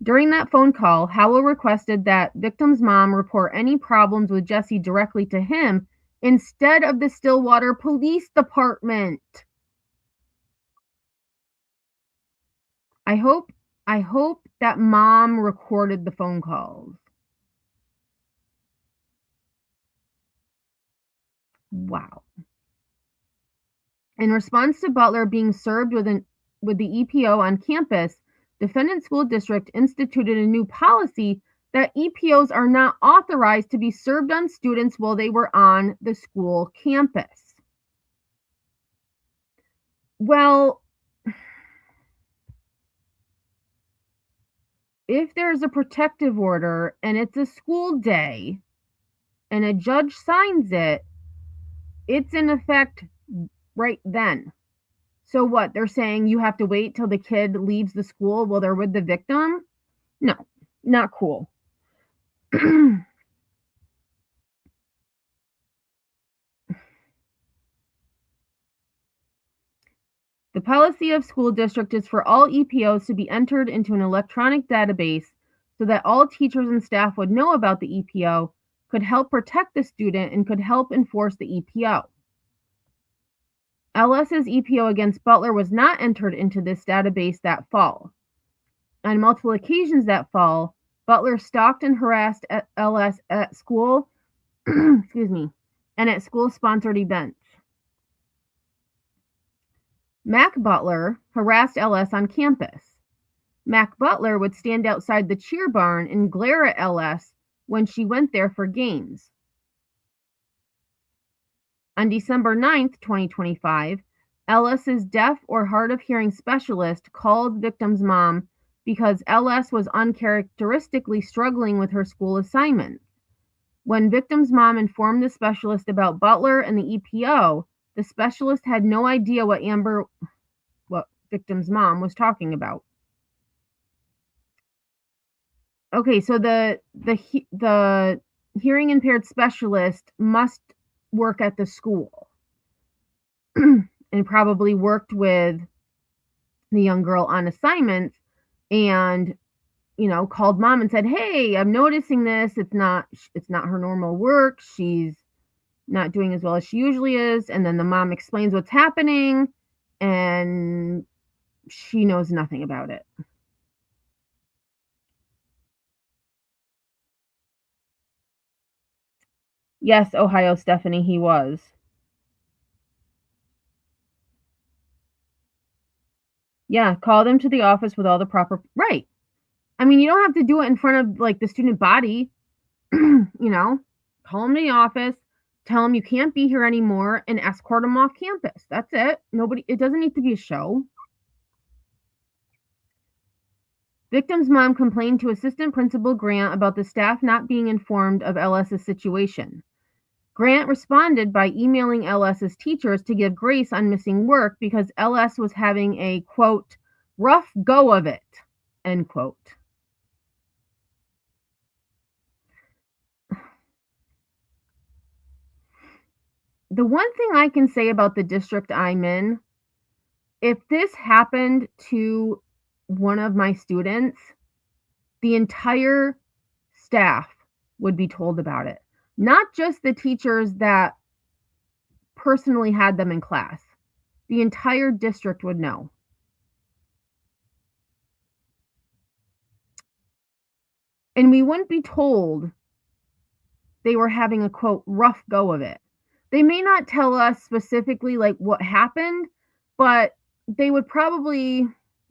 During that phone call, Howell requested that victim's mom report any problems with Jesse directly to him instead of the Stillwater Police Department. I hope that mom recorded the phone calls. Wow. In response to Butler being served with the EPO on campus, Defendant School District instituted a new policy that EPOs are not authorized to be served on students while they were on the school campus. Well, if there's a protective order and it's a school day and a judge signs it, it's in effect right then. So what? They're saying you have to wait till the kid leaves the school while they're with the victim? No, not cool. The policy of school district is for all EPOs to be entered into an electronic database so that all teachers and staff would know about the EPO, could help protect the student, and could help enforce the EPO. LS's EPO against Butler was not entered into this database that fall. On multiple occasions that fall, Butler stalked and harassed LS at school, excuse me, and at school-sponsored events. Mac Butler harassed LS on campus. Mac Butler would stand outside the cheer barn and glare at LS when she went there for games. On December 9th, 2025, LS's deaf or hard of hearing specialist called victim's mom because LS was uncharacteristically struggling with her school assignment. When victim's mom informed the specialist about Butler and the EPO, the specialist had no idea what victim's mom was talking about. Okay, so the hearing impaired specialist must work at the school and probably worked with the young girl on assignment and, you know, called mom and said, "Hey, I'm noticing this. It's not her normal work. She's not doing as well as she usually is." And then the mom explains what's happening and she knows nothing about it. Yes, Ohio Stephanie, he was. Yeah, call them to the office with all the proper right. I mean, you don't have to do it in front of like the student body. You know, call them to the office, tell them you can't be here anymore, and escort them off campus. That's it. It doesn't need to be a show. Victim's mom complained to Assistant Principal Grant about the staff not being informed of LS's situation. Grant responded by emailing LS's teachers to give grace on missing work because LS was having a, quote, rough go of it, end quote. The one thing I can say about the district I'm in, if this happened to one of my students, the entire staff would be told about it. Not just the teachers that personally had them in class. The entire district would know. And we wouldn't be told they were having a, quote, rough go of it. They may not tell us specifically like what happened, but they would probably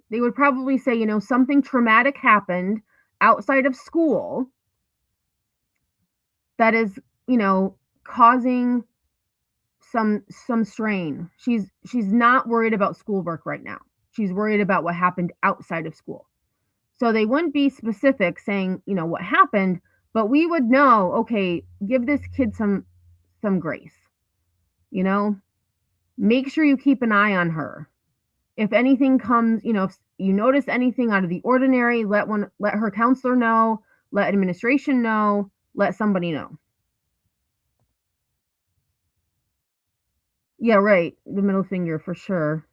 say, you know, something traumatic happened outside of school that is, you know, causing some strain. She's not worried about schoolwork right now. She's worried about what happened outside of school. So they wouldn't be specific saying, you know, what happened, but we would know, okay, give this kid some grace. You know, make sure you keep an eye on her. If anything comes, you know, if you notice anything out of the ordinary, let her counselor know, let administration know, let somebody know. Yeah, right. The middle finger for sure.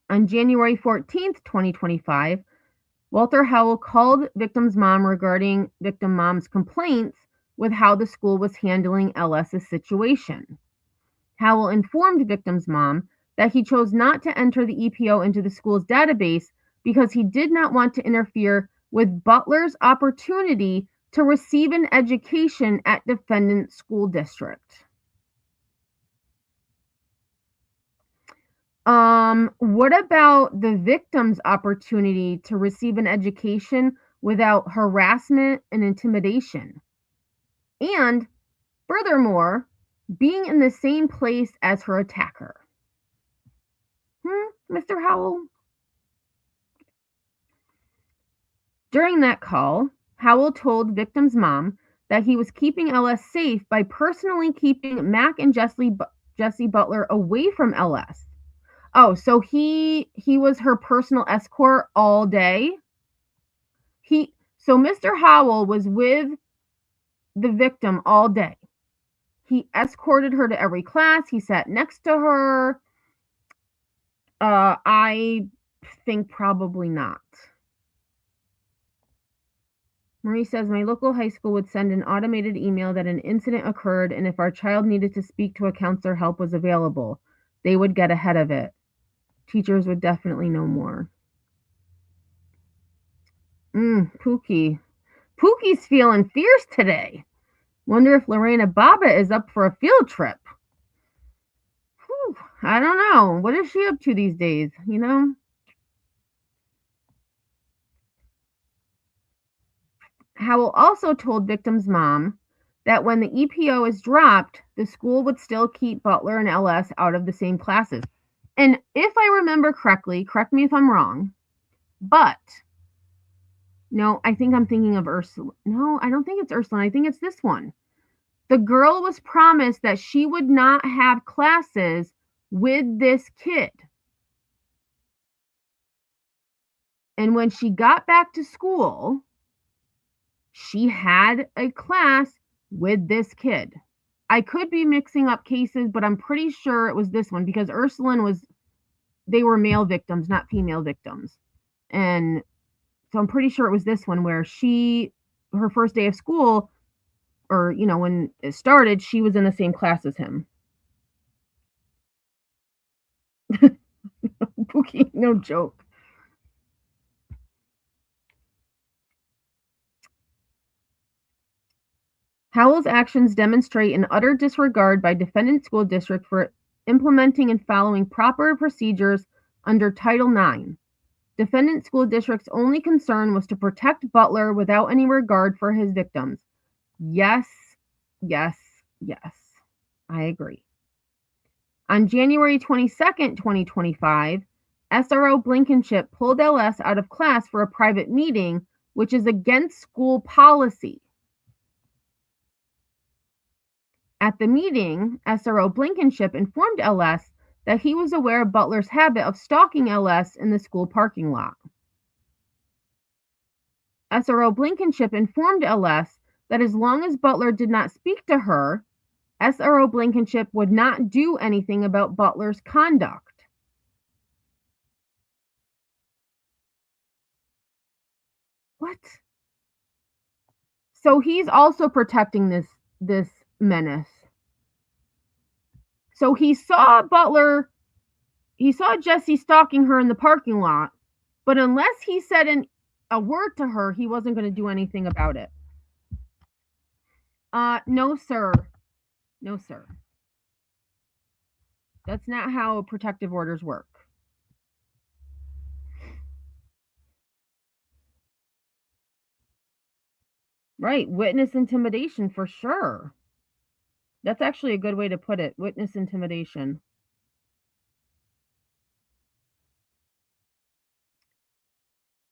On January 14th, 2025, Walter Howell called victim's mom regarding victim mom's complaints with how the school was handling LS's situation. Howell informed victim's mom that he chose not to enter the EPO into the school's database because he did not want to interfere with Butler's opportunity to receive an education at defendant school district. What about the victim's opportunity to receive an education without harassment and intimidation? And furthermore, being in the same place as her attacker. Mr. Howell? During that call, Howell told victim's mom that he was keeping LS safe by personally keeping Mac and Jesse Butler away from LS. Oh, so he was her personal escort all day. So Mr. Howell was with the victim all day. He escorted her to every class. He sat next to her. I think probably not. Marie says, my local high school would send an automated email that an incident occurred, and if our child needed to speak to a counselor, help was available. They would get ahead of it. Teachers would definitely know more. Pookie. Pookie's feeling fierce today. Wonder if Lorena Baba is up for a field trip. Whew, I don't know. What is she up to these days, you know? Howell also told victim's mom that when the EPO is dropped, the school would still keep Butler and LS out of the same classes. And if I remember correctly, correct me if I'm wrong, but no, I think I'm thinking of Ursula. No, I don't think it's Ursula. I think it's this one. The girl was promised that she would not have classes with this kid. And when she got back to school, she had a class with this kid. I could be mixing up cases, but I'm pretty sure it was this one because they were male victims, not female victims. And so I'm pretty sure it was this one where her first day of school, or, when it started, she was in the same class as him. Pookie, no joke. Howell's actions demonstrate an utter disregard by defendant school district for implementing and following proper procedures under Title IX. Defendant school district's only concern was to protect Butler without any regard for his victims. Yes, yes, yes. I agree. On January 22nd, 2025, SRO Blankenship pulled LS out of class for a private meeting, which is against school policy. At the meeting, SRO Blankenship informed LS that he was aware of Butler's habit of stalking LS in the school parking lot. SRO Blankenship informed LS that as long as Butler did not speak to her, SRO Blankenship would not do anything about Butler's conduct. What? So he's also protecting this menace. So he saw Jesse stalking her in the parking lot, but unless he said a word to her, he wasn't going to do anything about it. No, sir. No, sir. That's not how protective orders work. Right. Witness intimidation for sure. That's actually a good way to put it. Witness intimidation.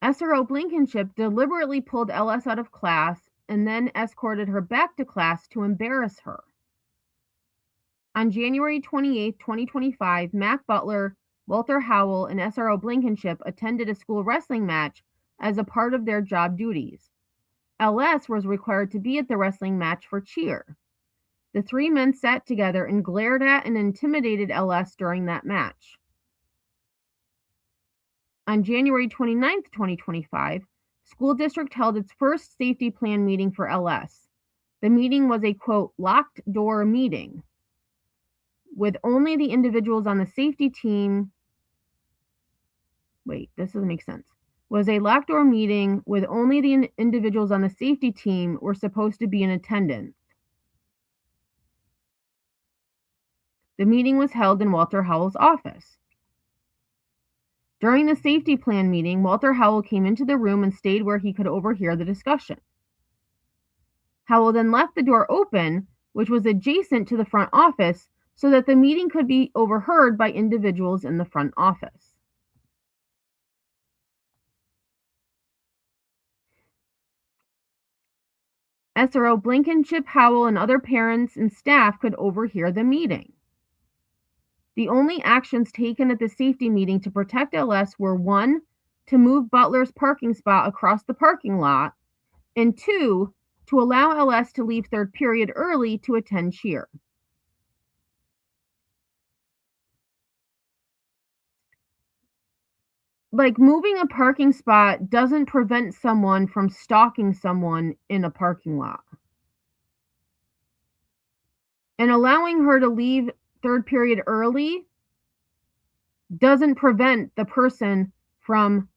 SRO Blankenship deliberately pulled LS out of class and then escorted her back to class to embarrass her. On January 28, 2025, Mac Butler, Walter Howell, and SRO Blankenship attended a school wrestling match as a part of their job duties. LS was required to be at the wrestling match for cheer. The three men sat together and glared at and intimidated LS during that match. On January 29, 2025, school district held its first safety plan meeting for LS. The meeting was a, quote, locked door meeting with only the individuals on the safety team. Wait, this doesn't make sense. Was a locked door meeting with only the individuals on the safety team were supposed to be in attendance. The meeting was held in Walter Howell's office. During the safety plan meeting, Walter Howell came into the room and stayed where he could overhear the discussion. Howell then left the door open, which was adjacent to the front office, so that the meeting could be overheard by individuals in the front office. SRO Blankenship, Howell, and other parents and staff could overhear the meeting. The only actions taken at the safety meeting to protect LS were 1, to move Butler's parking spot across the parking lot, and 2, to allow LS to leave third period early to attend cheer. Like, moving a parking spot doesn't prevent someone from stalking someone in a parking lot. And allowing her to leave third period early doesn't prevent the person from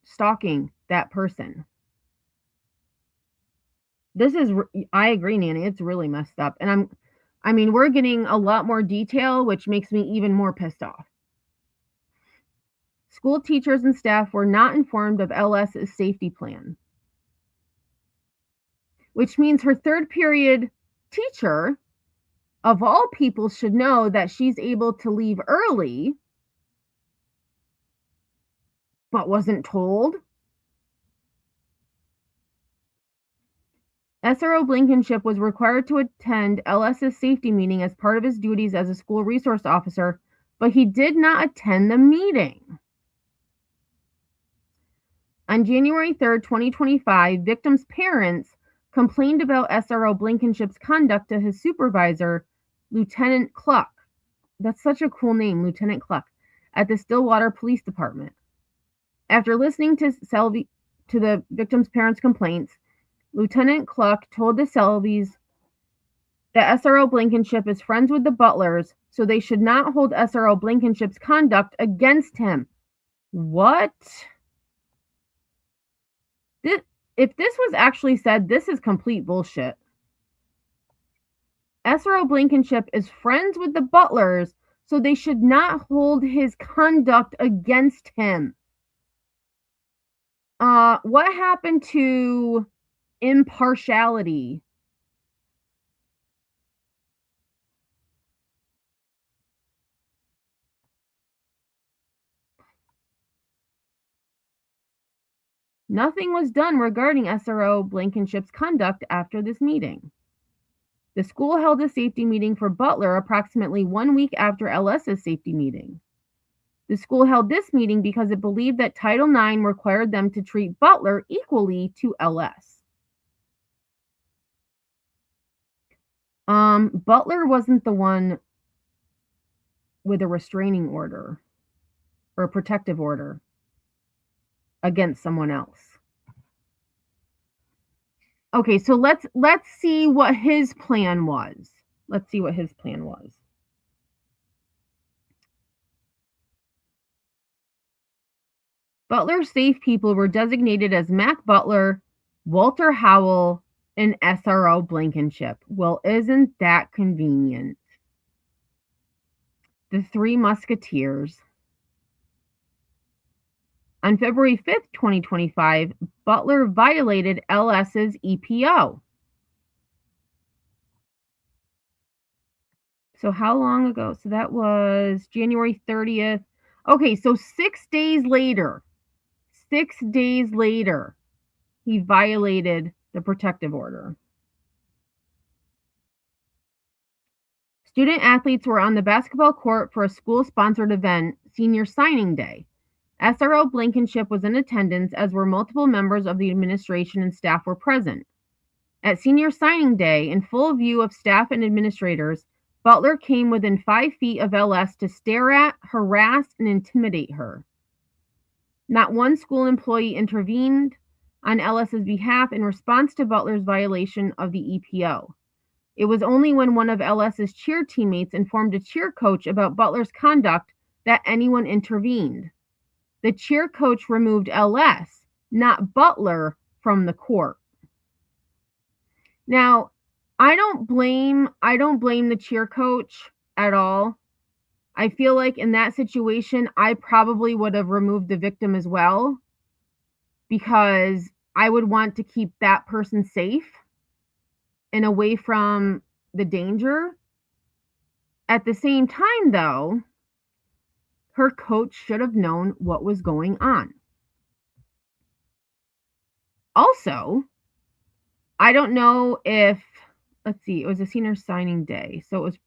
stalking that person. I agree, Nanny, it's really messed up. And we're getting a lot more detail, which makes me even more pissed off. School teachers and staff were not informed of LS's safety plan. which means her third period teacher, of all people, should know that she's able to leave early, but wasn't told. SRO Blankenship was required to attend LS's safety meeting as part of his duties as a school resource officer, but he did not attend the meeting. On January 3rd, 2025, victims' parents complained about SRO Blankenship's conduct to his supervisor, Lieutenant Cluck. That's such a cool name, Lieutenant Cluck, at the Stillwater Police Department. After listening to the victims' parents' complaints, Lieutenant Cluck told the Selbys that SRO Blankenship is friends with the Butlers, so they should not hold SRO Blankenship's conduct against him. What? If this was actually said, this is complete bullshit. SRO Blankenship is friends with the Butlers, so they should not hold his conduct against him. What happened to impartiality? Nothing was done regarding SRO Blankenship's conduct after this meeting. The school held a safety meeting for Butler approximately 1 week after LS's safety meeting. The school held this meeting because it believed that Title IX required them to treat Butler equally to LS. Butler wasn't the one with a restraining order or a protective order against someone else. Okay, so let's see what his plan was. Let's see what his plan was. Butler's safe people were designated as Mac Butler, Walter Howell, and SRO Blankenship. Well, isn't that convenient? The Three Musketeers. On February 5th, 2025, Butler violated LS's EPO. So how long ago? So that was January 30th. Okay, so 6 days later, he violated the protective order. Student athletes were on the basketball court for a school-sponsored event, Senior Signing Day. SRO Blankenship was in attendance, as were multiple members of the administration and staff were present. At Senior Signing Day, in full view of staff and administrators, Butler came within 5 feet of LS to stare at, harass, and intimidate her. Not one school employee intervened on LS's behalf in response to Butler's violation of the EPO. It was only when one of LS's cheer teammates informed a cheer coach about Butler's conduct that anyone intervened. The cheer coach removed LS, not Butler, from the court. Now, I don't blame the cheer coach at all. I feel like in that situation, I probably would have removed the victim as well, because I would want to keep that person safe and away from the danger. At the same time, though, her coach should have known what was going on. Also, I don't know if, let's see, it was a senior signing day. So it was,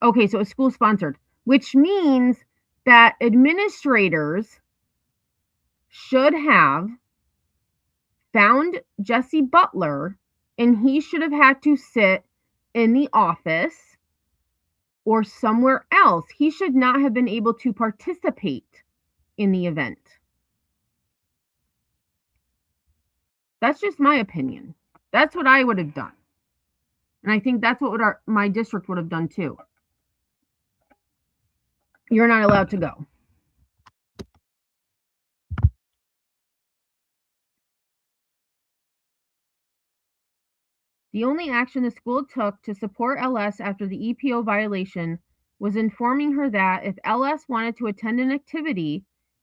okay, so it was school sponsored, which means that administrators should have found Jesse Butler, and he should have had to sit in the office or somewhere else. He should not have been able to participate in the event. That's just my opinion. That's what I would have done. And I think that's what my district would have done too. You're not allowed to go. The only action the school took to support LS after the EPO violation was informing her that if LS wanted to attend an activity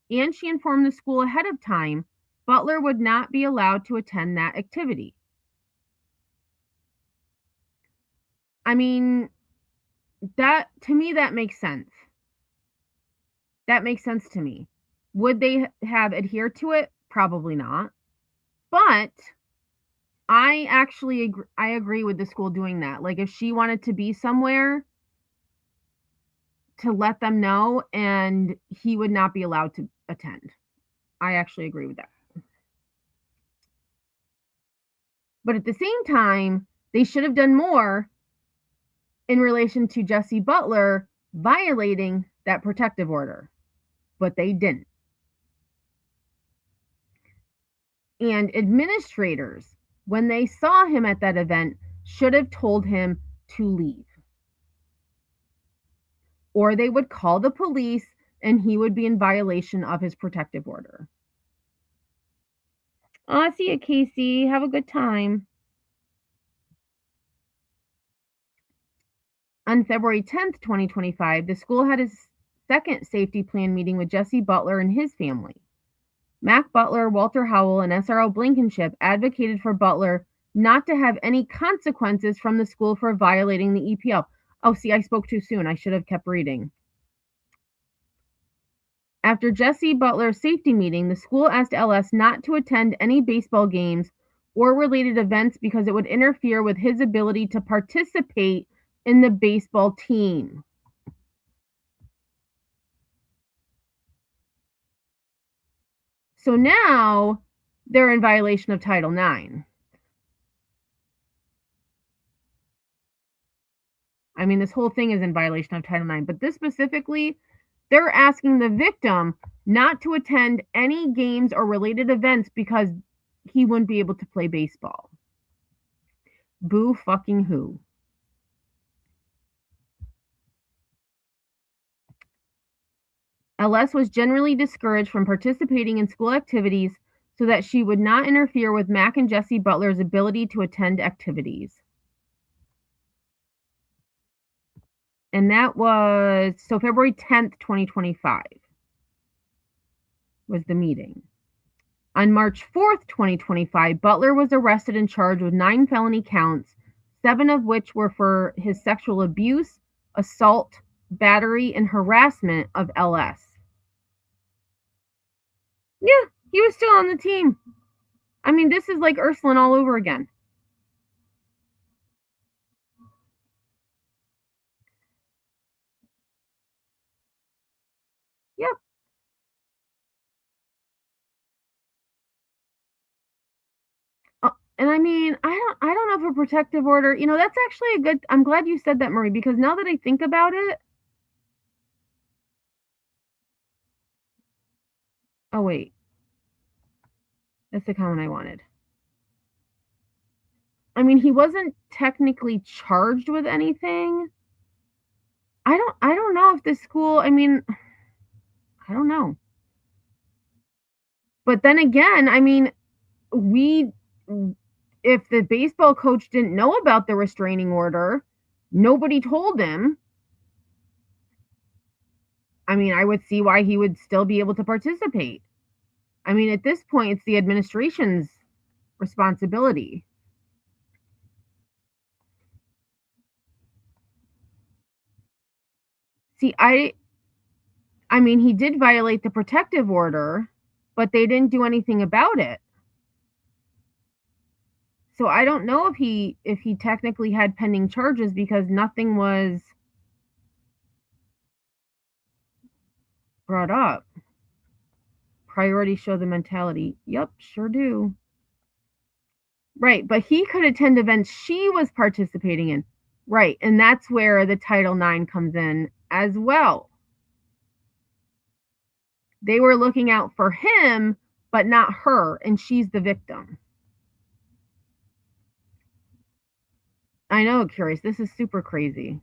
and she informed the school ahead of time, Butler would not be allowed to attend that activity. I mean, that to me, that makes sense. That makes sense to me. Would they have adhered to it? Probably not. But I actually agree with the school doing that. Like, if she wanted to be somewhere, to let them know, and he would not be allowed to attend. I actually agree with that. But at the same time, they should have done more in relation to Jesse Butler violating that protective order, but they didn't. And administrators, when they saw him at that event, should have told him to leave. Or they would call the police and he would be in violation of his protective order. Oh, I see you, Casey. Have a good time. On February 10th, 2025, the school had its second safety plan meeting with Jesse Butler and his family. Mac Butler, Walter Howell, and SRO Blankenship advocated for Butler not to have any consequences from the school for violating the EPL. Oh, see, I spoke too soon. I should have kept reading. After Jesse Butler's safety meeting, the school asked LS not to attend any baseball games or related events because it would interfere with his ability to participate in the baseball team. So now they're in violation of Title IX. I mean, this whole thing is in violation of Title IX, but this specifically, they're asking the victim not to attend any games or related events because he wouldn't be able to play baseball. Boo fucking who. LS was generally discouraged from participating in school activities so that she would not interfere with Mac and Jesse Butler's ability to attend activities. And that was, so February 10th, 2025 was the meeting. On March 4th, 2025, Butler was arrested and charged with 9 felony counts, 7 of which were for his sexual abuse, assault, battery, and harassment of LS. Yeah, he was still on the team. I mean, this is like Ursuline all over again. Yep. And I mean, I don't know if a protective order, you know, that's actually a good, I'm glad you said that, Marie, because now that I think about it. Oh, wait. That's the comment I wanted. I mean, he wasn't technically charged with anything. I don't know if this school, I mean, I don't know. But then again, I mean, if the baseball coach didn't know about the restraining order, nobody told him. I mean, I would see why he would still be able to participate. I mean, at this point, it's the administration's responsibility. See, I mean, he did violate the protective order, but they didn't do anything about it. So I don't know if he technically had pending charges because nothing was brought up. Priorities show the mentality. Yep, sure do. Right, but he could attend events she was participating in. Right, and that's where the Title IX comes in as well. They were looking out for him, but not her, and she's the victim. I know, Curious. This is super crazy.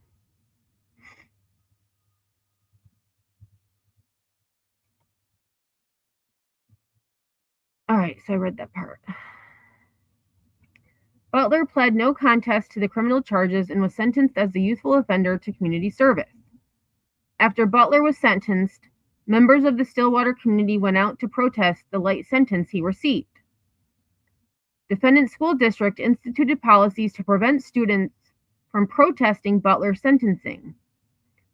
All right, so I read that part. Butler pled no contest to the criminal charges and was sentenced as a youthful offender to community service. After Butler was sentenced, members of the Stillwater community went out to protest the light sentence he received. Defendant school district instituted policies to prevent students from protesting Butler's sentencing.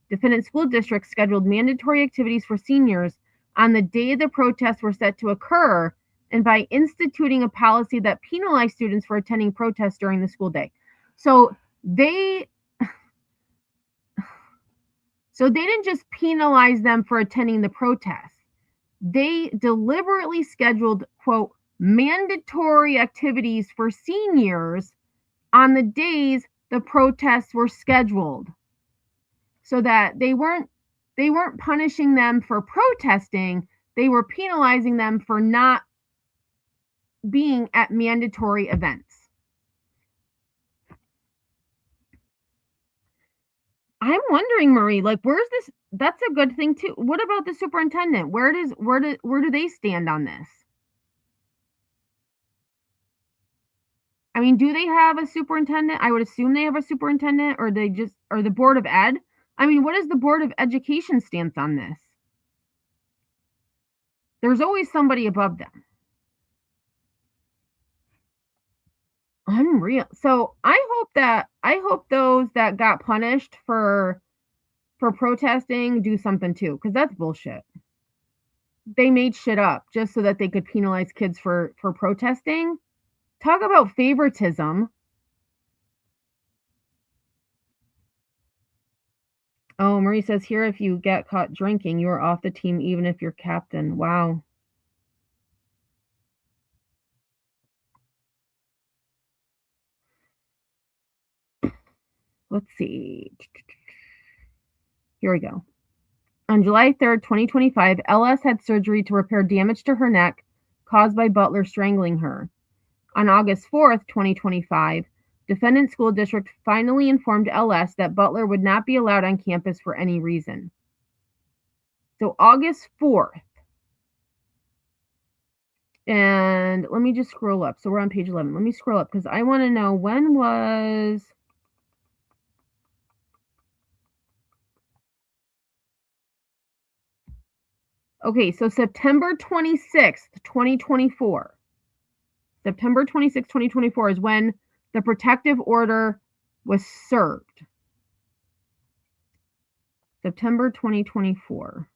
Defendant school districts scheduled mandatory activities for seniors on the day the protests were set to occur, and by instituting a policy that penalized students for attending protests during the school day. So they didn't just penalize them for attending the protests. They deliberately scheduled, quote, mandatory activities for seniors on the days the protests were scheduled, so that they weren't punishing them for protesting, they were penalizing them for not being at mandatory events. I'm wondering, Marie, like, where's this? That's a good thing too. What about the superintendent? Where do they stand on this? I mean, do they have a superintendent? I would assume they have a superintendent, or the Board of Ed. I mean, what is the Board of Education stance on this? There's always somebody above them. Unreal. So I hope those that got punished for protesting do something too, because that's bullshit. They made shit up just so that they could penalize kids for protesting. Talk about favoritism. Oh, Marie says here, if you get caught drinking, you are off the team even if you're captain. Wow. Let's see. Here we go. On July 3rd, 2025, LS had surgery to repair damage to her neck caused by Butler strangling her. On August 4th, 2025, defendant school district finally informed LS that Butler would not be allowed on campus for any reason. So August 4th. And let me just scroll up. So we're on page 11. Let me scroll up because I want to know when was... Okay, so September 26th, 2024. September 26th, 2024 is when the protective order was served. September 2024.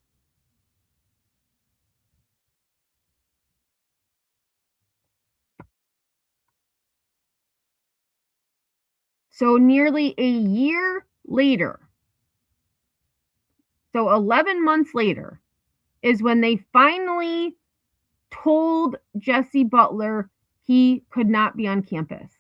So nearly a year later, so 11 months later, is when they finally told Jesse Butler he could not be on campus.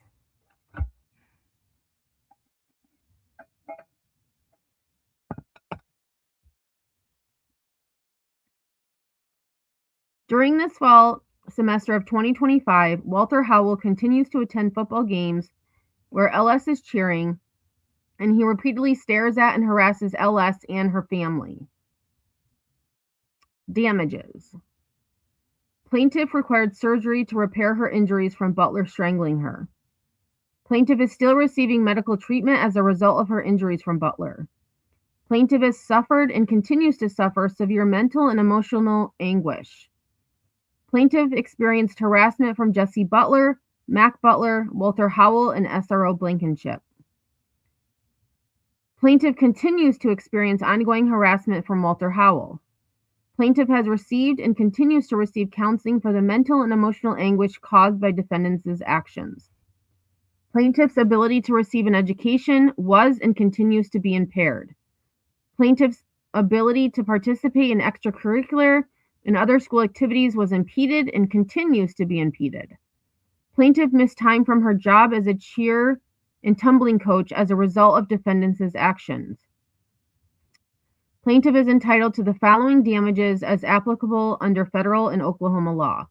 During this fall semester of 2025, Walter Howell continues to attend football games where LS is cheering, and he repeatedly stares at and harasses LS and her family. Damages. Plaintiff required surgery to repair her injuries from Butler strangling her. Plaintiff is still receiving medical treatment as a result of her injuries from Butler. Plaintiff has suffered and continues to suffer severe mental and emotional anguish. Plaintiff experienced harassment from Jesse Butler, Mac Butler, Walter Howell, and SRO Blankenship. Plaintiff continues to experience ongoing harassment from Walter Howell. Plaintiff has received and continues to receive counseling for the mental and emotional anguish caused by defendants' actions. Plaintiff's ability to receive an education was and continues to be impaired. Plaintiff's ability to participate in extracurricular and other school activities was impeded and continues to be impeded. Plaintiff missed time from her job as a cheer and tumbling coach as a result of defendants' actions. Plaintiff is entitled to the following damages as applicable under federal and Oklahoma law: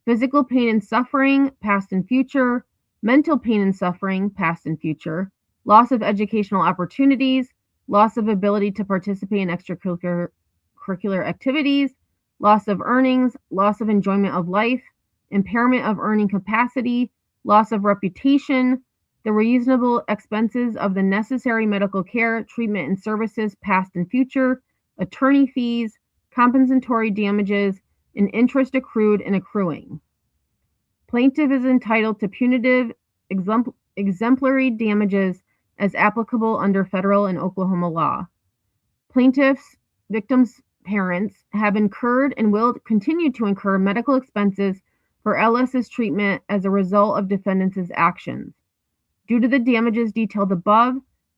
physical pain and suffering, past and future; mental pain and suffering, past and future; loss of educational opportunities; loss of ability to participate in extracurricular activities; loss of earnings; loss of enjoyment of life; impairment of earning capacity; loss of reputation; the reasonable expenses of the necessary medical care, treatment, and services, past and future; attorney fees; compensatory damages; and interest accrued and accruing. Plaintiff is entitled to punitive exemplary damages as applicable under federal and Oklahoma law. Plaintiffs, victims' parents have incurred and will continue to incur medical expenses for LS's treatment as a result of defendants' actions. Due to the damages detailed above,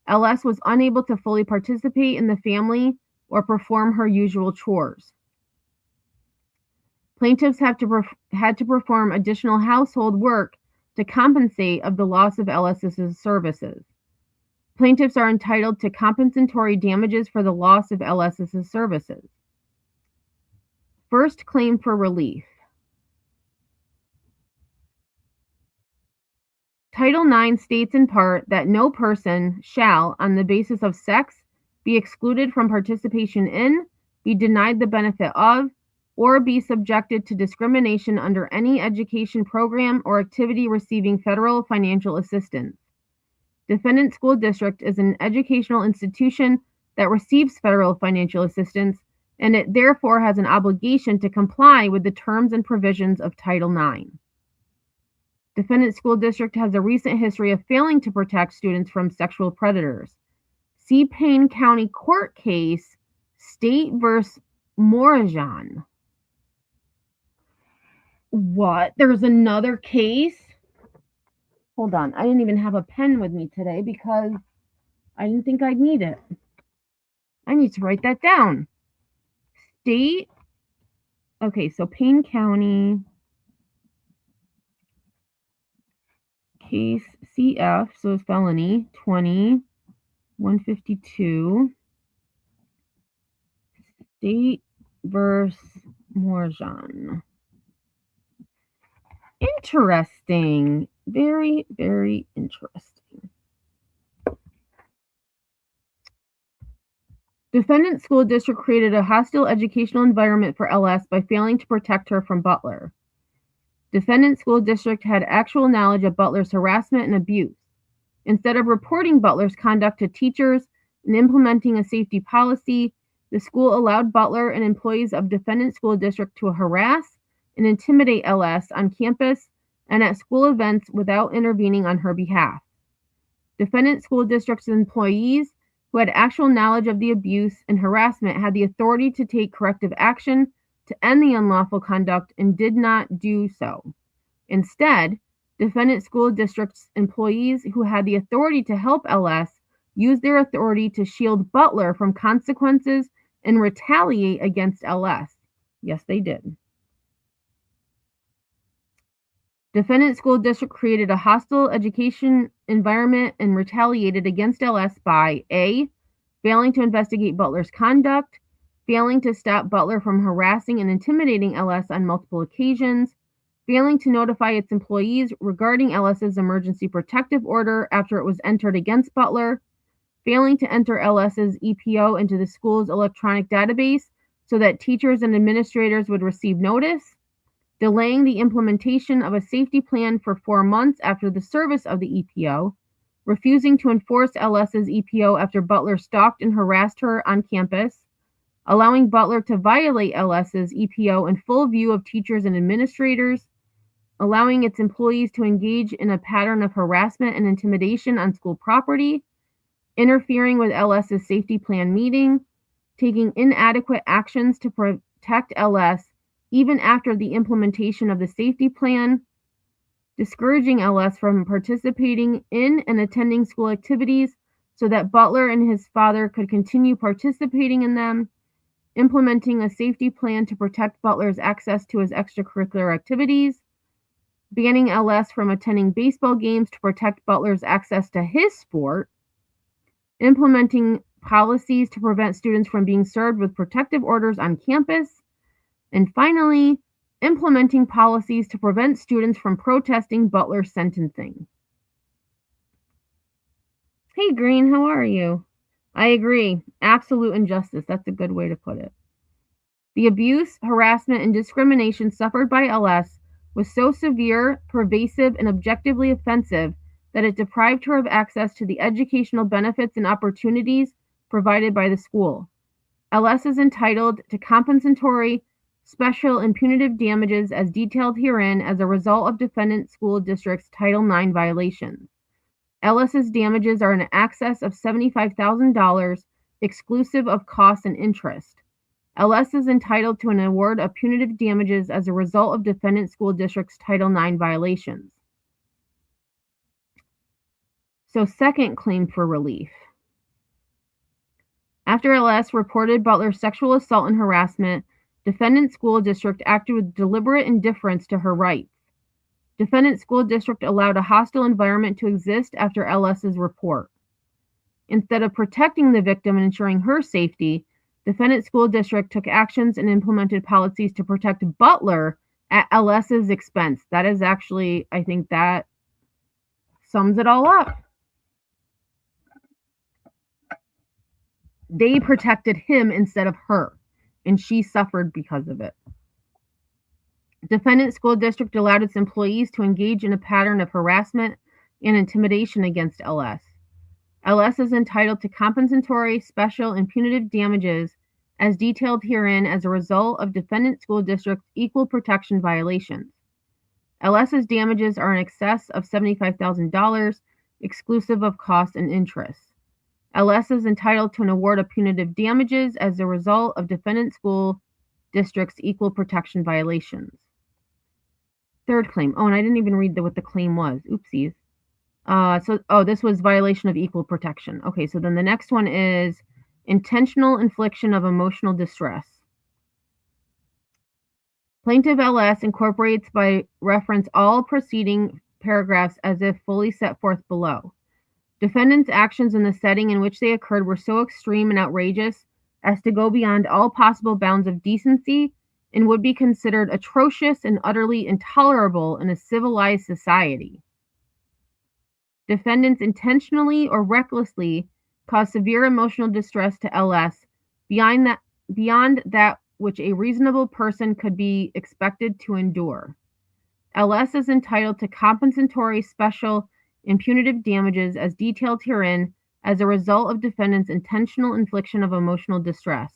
LS was unable to fully participate in the family or perform her usual chores. Plaintiffs had to perform additional household work to compensate of the loss of LS's services. Plaintiffs are entitled to compensatory damages for the loss of LS's services. First claim for relief. Title IX states in part that no person shall, on the basis of sex, be excluded from participation in, be denied the benefit of, or be subjected to discrimination under any education program or activity receiving federal financial assistance. Defendant School District is an educational institution that receives federal financial assistance, and it therefore has an obligation to comply with the terms and provisions of Title IX. Defendant School District has a recent history of failing to protect students from sexual predators. See Payne County Court case, State v. Morajan. What? There's another case? Hold on. I didn't even have a pen with me today because I didn't think I'd need it. I need to write that down. State. Okay, so Payne County case CF, so felony 20-152. State versus Morajan. Interesting. Very, very interesting. Defendant School District created a hostile educational environment for LS by failing to protect her from Butler. Defendant School District had actual knowledge of Butler's harassment and abuse. Instead of reporting Butler's conduct to teachers and implementing a safety policy, the school allowed Butler and employees of Defendant School District to harass and intimidate LS on campus and at school events without intervening on her behalf. Defendant School District's employees who had actual knowledge of the abuse and harassment had the authority to take corrective action to end the unlawful conduct and did not do so. Instead, Defendant School District's employees who had the authority to help LS used their authority to shield Butler from consequences and retaliate against LS. Yes, they did. Defendant School District created a hostile education environment and retaliated against LS by A, failing to investigate Butler's conduct, failing to stop Butler from harassing and intimidating LS on multiple occasions, failing to notify its employees regarding LS's emergency protective order after it was entered against Butler, failing to enter LS's EPO into the school's electronic database so that teachers and administrators would receive notice, delaying the implementation of a safety plan for 4 months after the service of the EPO, refusing to enforce LS's EPO after Butler stalked and harassed her on campus, allowing Butler to violate LS's EPO in full view of teachers and administrators, allowing its employees to engage in a pattern of harassment and intimidation on school property, interfering with LS's safety plan meeting, taking inadequate actions to protect LS even after the implementation of the safety plan, discouraging LS from participating in and attending school activities so that Butler and his father could continue participating in them, implementing a safety plan to protect Butler's access to his extracurricular activities, banning LS from attending baseball games to protect Butler's access to his sport, implementing policies to prevent students from being served with protective orders on campus, and finally, implementing policies to prevent students from protesting Butler's sentencing. Hey, Green, how are you? I agree. Absolute injustice. That's a good way to put it. The abuse, harassment, and discrimination suffered by LS was so severe, pervasive, and objectively offensive that it deprived her of access to the educational benefits and opportunities provided by the school. LS is entitled to compensatory, special, and punitive damages as detailed herein as a result of Defendant School District's Title IX violations. LS's damages are in excess of $75,000, exclusive of costs and interest. LS is entitled to an award of punitive damages as a result of defendant school district's Title IX violations. So, second claim for relief. After LS reported Butler's sexual assault and harassment, defendant school district acted with deliberate indifference to her rights. Defendant school district allowed a hostile environment to exist after LS's report. Instead of protecting the victim and ensuring her safety, defendant school district took actions and implemented policies to protect Butler at LS's expense. That is actually, I think that sums it all up. They protected him instead of her, and she suffered because of it. Defendant school district allowed its employees to engage in a pattern of harassment and intimidation against LS. LS is entitled to compensatory, special, and punitive damages as detailed herein as a result of defendant school district's equal protection violations. LS's damages are in excess of $75,000, exclusive of costs and interest. LS is entitled to an award of punitive damages as a result of defendant school district's equal protection violations. Third claim. Oh, and I didn't even read what the claim was. Oopsies. This was violation of equal protection. Okay, so then the next one is intentional infliction of emotional distress. Plaintiff LS incorporates by reference all preceding paragraphs as if fully set forth below. Defendant's actions in the setting in which they occurred were so extreme and outrageous as to go beyond all possible bounds of decency and would be considered atrocious and utterly intolerable in a civilized society. Defendants intentionally or recklessly caused severe emotional distress to LS beyond that which a reasonable person could be expected to endure. LS is entitled to compensatory, special, and punitive damages as detailed herein as a result of defendant's intentional infliction of emotional distress.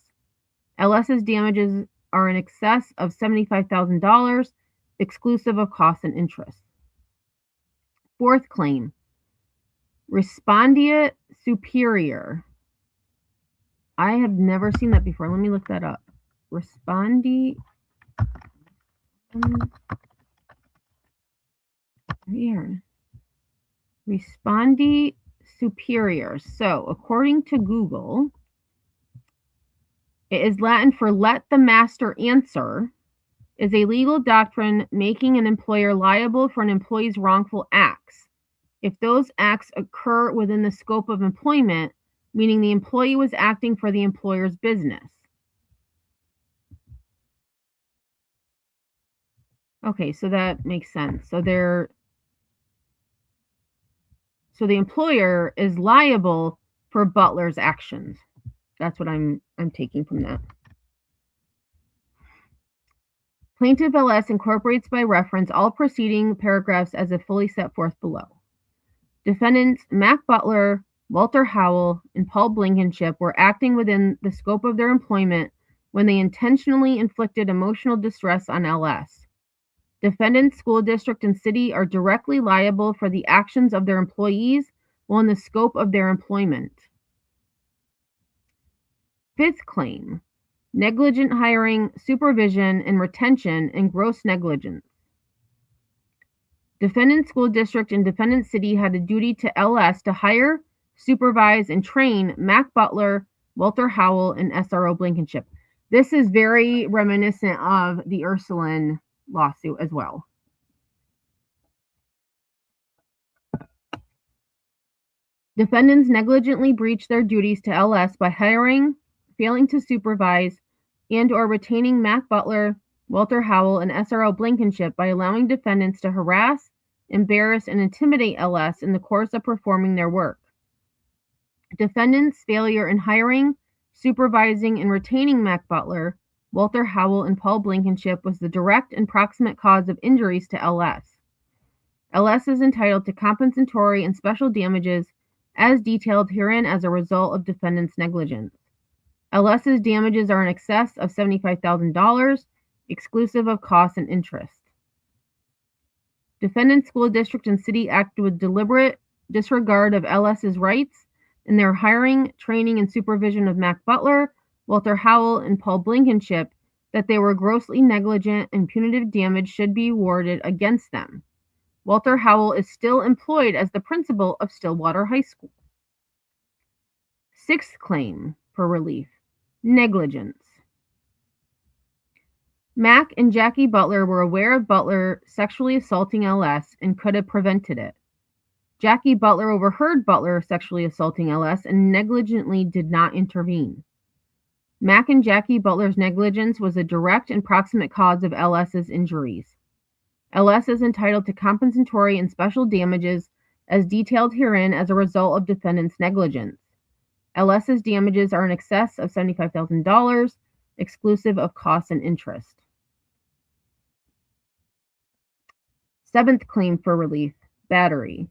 LS's damages are in excess of $75,000, exclusive of costs and interest. Fourth claim, respondeat superior. I have never seen that before. Let me look that up. Respondeat superior. So, according to Google, it is Latin for let the master answer, is a legal doctrine making an employer liable for an employee's wrongful acts if those acts occur within the scope of employment, meaning the employee was acting for the employer's business. Okay, so that makes sense. So the employer is liable for Butler's actions. That's what I'm taking from that. Plaintiff LS incorporates by reference all preceding paragraphs as if fully set forth below. Defendants Mac Butler, Walter Howell, and Paul Blankenship were acting within the scope of their employment when they intentionally inflicted emotional distress on LS. Defendants, school district, and city are directly liable for the actions of their employees while in the scope of their employment. Fifth claim, negligent hiring, supervision, and retention, and gross negligence. Defendant school district and defendant city had a duty to LS to hire, supervise, and train Mac Butler, Walter Howell, and SRO Blankenship. This is very reminiscent of the Ursuline lawsuit as well. Defendants negligently breached their duties to LS by hiring, failing to supervise, and or retaining Mac Butler, Walter Howell, and SRO Blankenship by allowing defendants to harass, embarrass, and intimidate LS in the course of performing their work. Defendants' failure in hiring, supervising, and retaining Mac Butler, Walter Howell, and Paul Blankenship was the direct and proximate cause of injuries to LS. LS is entitled to compensatory and special damages as detailed herein as a result of defendant's negligence. LS's damages are in excess of $75,000, exclusive of costs and interest. Defendant school district and city acted with deliberate disregard of LS's rights in their hiring, training, and supervision of Mac Butler, Walter Howell, and Paul Blankenship, that they were grossly negligent and punitive damage should be awarded against them. Walter Howell is still employed as the principal of Stillwater High School. Sixth claim for relief: negligence. Mac and Jackie Butler were aware of Butler sexually assaulting LS and could have prevented it. Jackie Butler overheard Butler sexually assaulting LS and negligently did not intervene. Mac and Jackie Butler's negligence was a direct and proximate cause of LS's injuries. LS is entitled to compensatory and special damages as detailed herein as a result of defendant's negligence. LS's damages are in excess of $75,000, exclusive of costs and interest. Seventh claim for relief: battery.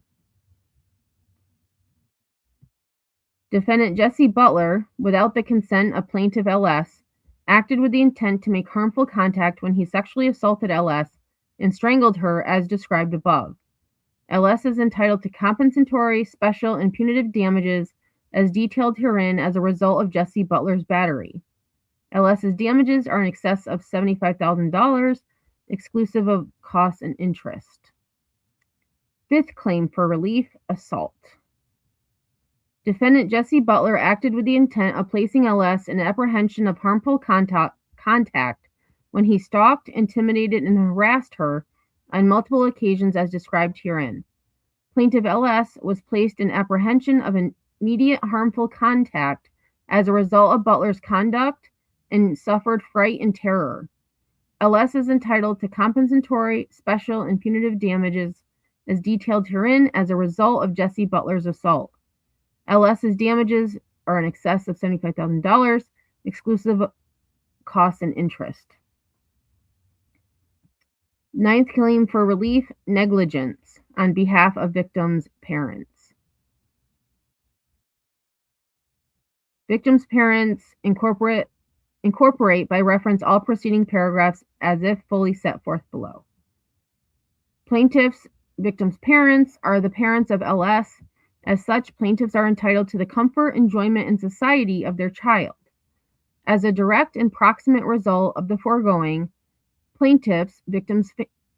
Defendant Jesse Butler, without the consent of plaintiff LS, acted with the intent to make harmful contact when he sexually assaulted LS and strangled her as described above. LS is entitled to compensatory, special, and punitive damages as detailed herein as a result of Jesse Butler's battery. LS's damages are in excess of $75,000, exclusive of costs and interest. Fifth claim for relief: assault. Defendant Jesse Butler acted with the intent of placing LS in apprehension of harmful contact when he stalked, intimidated, and harassed her on multiple occasions as described herein. Plaintiff LS was placed in apprehension of immediate harmful contact as a result of Butler's conduct and suffered fright and terror. LS is entitled to compensatory, special, and punitive damages as detailed herein as a result of Jesse Butler's assault. LS's damages are in excess of $75,000, exclusive of costs and interest. Ninth claim for relief: negligence on behalf of victims' parents. Victims' parents incorporate by reference all preceding paragraphs as if fully set forth below. Plaintiffs' victims' parents are the parents of LS. As such, plaintiffs are entitled to the comfort, enjoyment, and society of their child. As a direct and proximate result of the foregoing, plaintiffs' victims'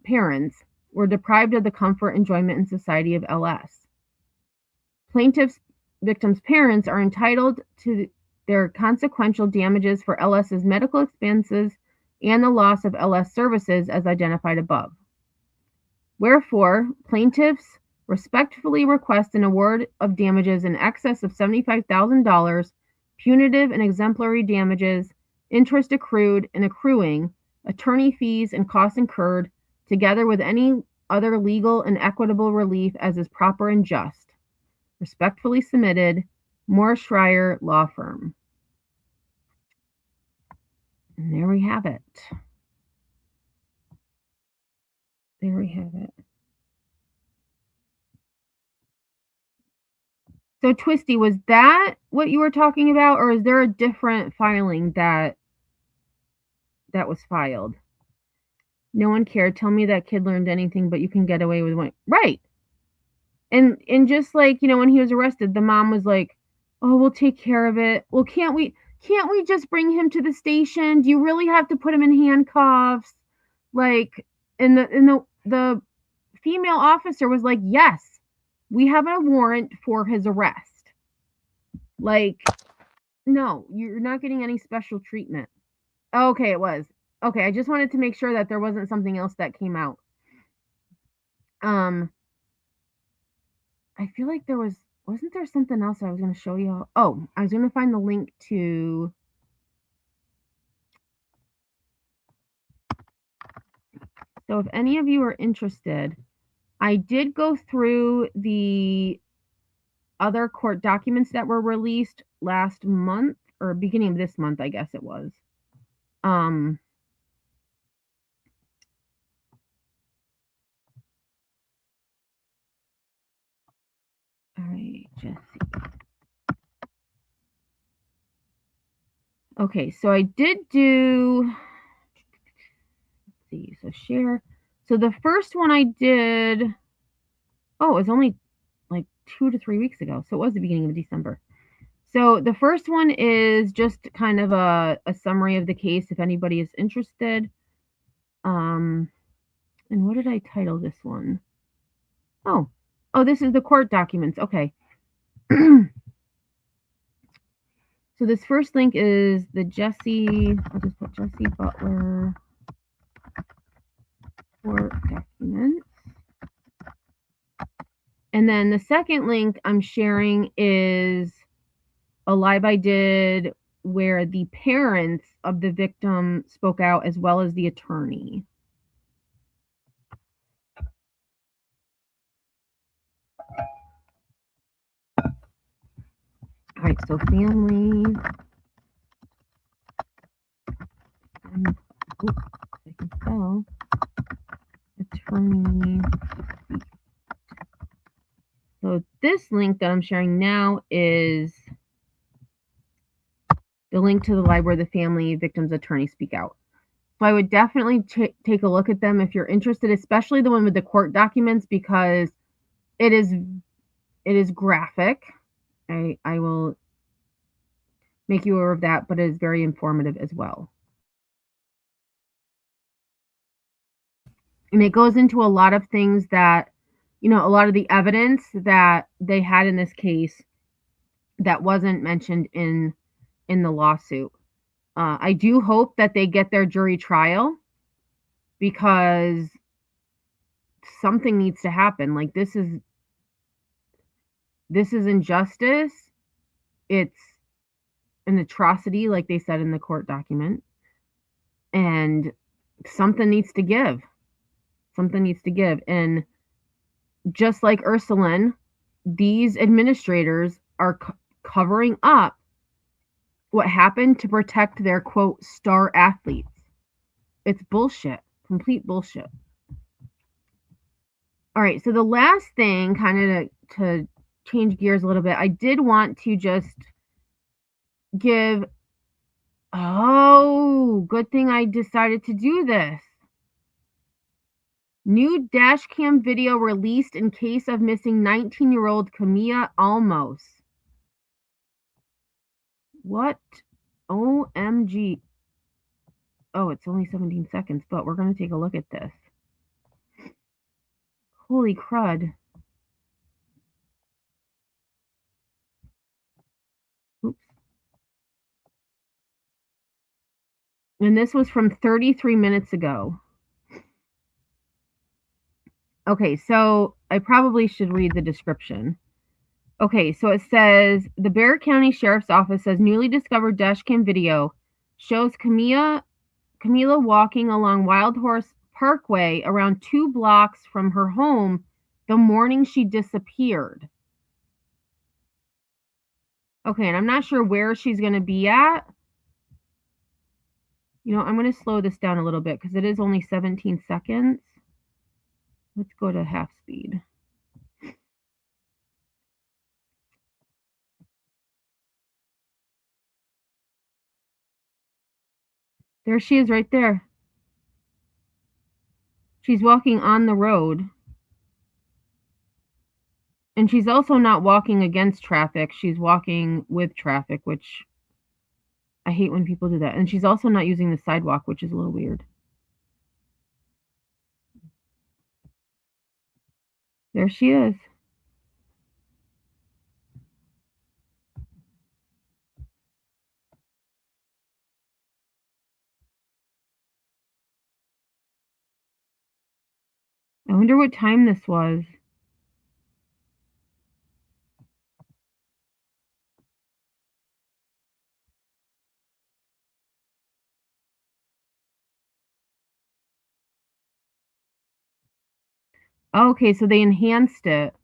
parents were deprived of the comfort, enjoyment, and society of LS. Plaintiffs' victims' parents are entitled to their consequential damages for LS's medical expenses and the loss of LS services as identified above. Wherefore, plaintiffs respectfully request an award of damages in excess of $75,000, punitive and exemplary damages, interest accrued and accruing, attorney fees and costs incurred, together with any other legal and equitable relief as is proper and just. Respectfully submitted, Morris Schreier Law Firm. And there we have it. There we have it. So, Twisty, was that what you were talking about, or is there a different filing that was filed? No one cared. Tell me that kid learned anything, but you can get away with one. Right. And just like, when he was arrested, the mom was like, "Oh, we'll take care of it. Well, can't we just bring him to the station? Do you really have to put him in handcuffs?" Like, and the female officer was like, "Yes, we have a warrant for his arrest." Like, no, you're not getting any special treatment. Okay, it was. Okay, I just wanted to make sure that there wasn't something else that came out. I feel like wasn't there something else I was going to show you? Oh, I was going to find the link to So if any of you are interested, I did go through the other court documents that were released last month, or beginning of this month, I guess it was. All right, Jesse. Okay, so I did do, let's see, so share. So the first one I did, oh, it was only like 2 to 3 weeks ago. So it was the beginning of December. So the first one is just kind of a summary of the case if anybody is interested. And what did I title this one? Oh, this is the court documents. Okay. So this first link is the I'll just put Jesse Butler court documents. And then the second link I'm sharing is a live I did where the parents of the victim spoke out as well as the attorney. All right, so family. I can spell. Attorney. So this link that I'm sharing now is the link to the live where the family victim's attorney speak out. So I would definitely take a look at them if you're interested, especially the one with the court documents, because it is graphic. I will make you aware of that, but it is very informative as well. And it goes into a lot of things that, a lot of the evidence that they had in this case that wasn't mentioned in the lawsuit. I do hope that they get their jury trial because something needs to happen. Like this is injustice. It's an atrocity, like they said in the court document. And something needs to give. Something needs to give. And just like Ursuline, these administrators are covering up what happened to protect their, quote, star athletes. It's bullshit. Complete bullshit. All right, so the last thing, kind of to change gears a little bit, I did want to just give... Oh, good thing I decided to do this. New dash cam video released in case of missing 19-year-old Camilla Almos. What? OMG. Oh, it's only 17 seconds, but we're going to take a look at this. Holy crud. Oops. And this was from 33 minutes ago. Okay, so I probably should read the description. Okay, so it says, the Bexar County Sheriff's Office says newly discovered dashcam video shows Camilla walking along Wild Horse Parkway around 2 blocks from her home the morning she disappeared. Okay, and I'm not sure where she's going to be at. I'm going to slow this down a little bit because it is only 17 seconds. Let's go to half speed. There she is right there. She's walking on the road. And she's also not walking against traffic. She's walking with traffic, which I hate when people do that. And she's also not using the sidewalk, which is a little weird. There she is. I wonder what time this was. Okay, so they enhanced it.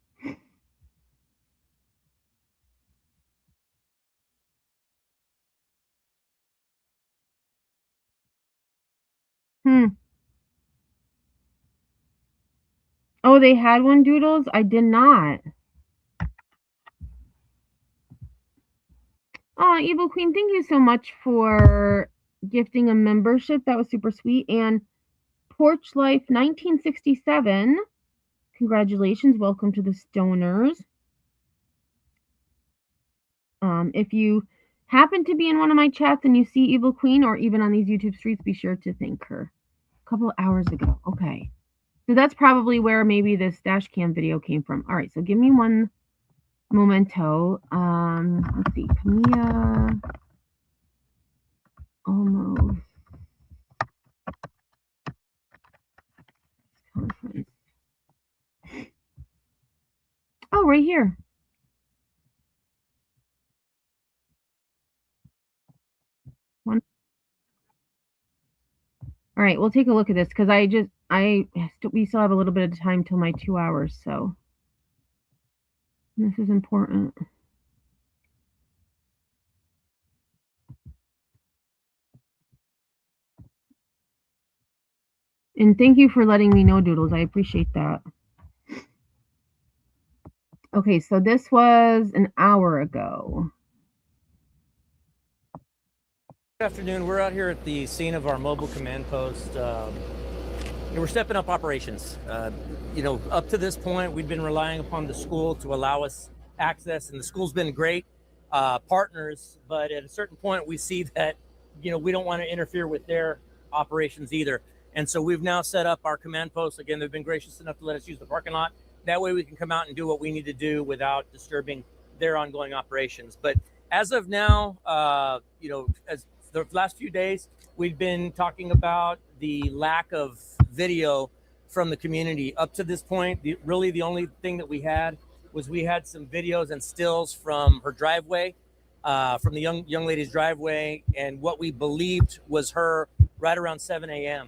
Oh, they had one, Doodles? I did not. Oh, Evil Queen, thank you so much for gifting a membership. That was super sweet. And Porch Life 1967. Congratulations. Welcome to the Stoners. If you happen to be in one of my chats and you see Evil Queen or even on these YouTube streets, be sure to thank her. A couple of hours ago. Okay. So that's probably where maybe this dash cam video came from. All right, so give me one momento. Let's see. Camilla. Almost. Conference. Oh, right here. One. All right, we'll take a look at this because we still have a little bit of time till my 2 hours, so this is important. And thank you for letting me know, Doodles. I appreciate that. Okay, so this was an hour ago. Good afternoon. We're out here at the scene of our mobile command post. We're stepping up operations. Up to this point, we've been relying upon the school to allow us access, and the school's been great partners. But at a certain point, we see that, we don't want to interfere with their operations either. And so we've now set up our command post. Again, they've been gracious enough to let us use the parking lot. That way we can come out and do what we need to do without disturbing their ongoing operations. But as of now, as the last few days, we've been talking about the lack of video from the community. Up to this point, really the only thing that we had some videos and stills from her driveway, from the young lady's driveway, and what we believed was her right around 7 a.m.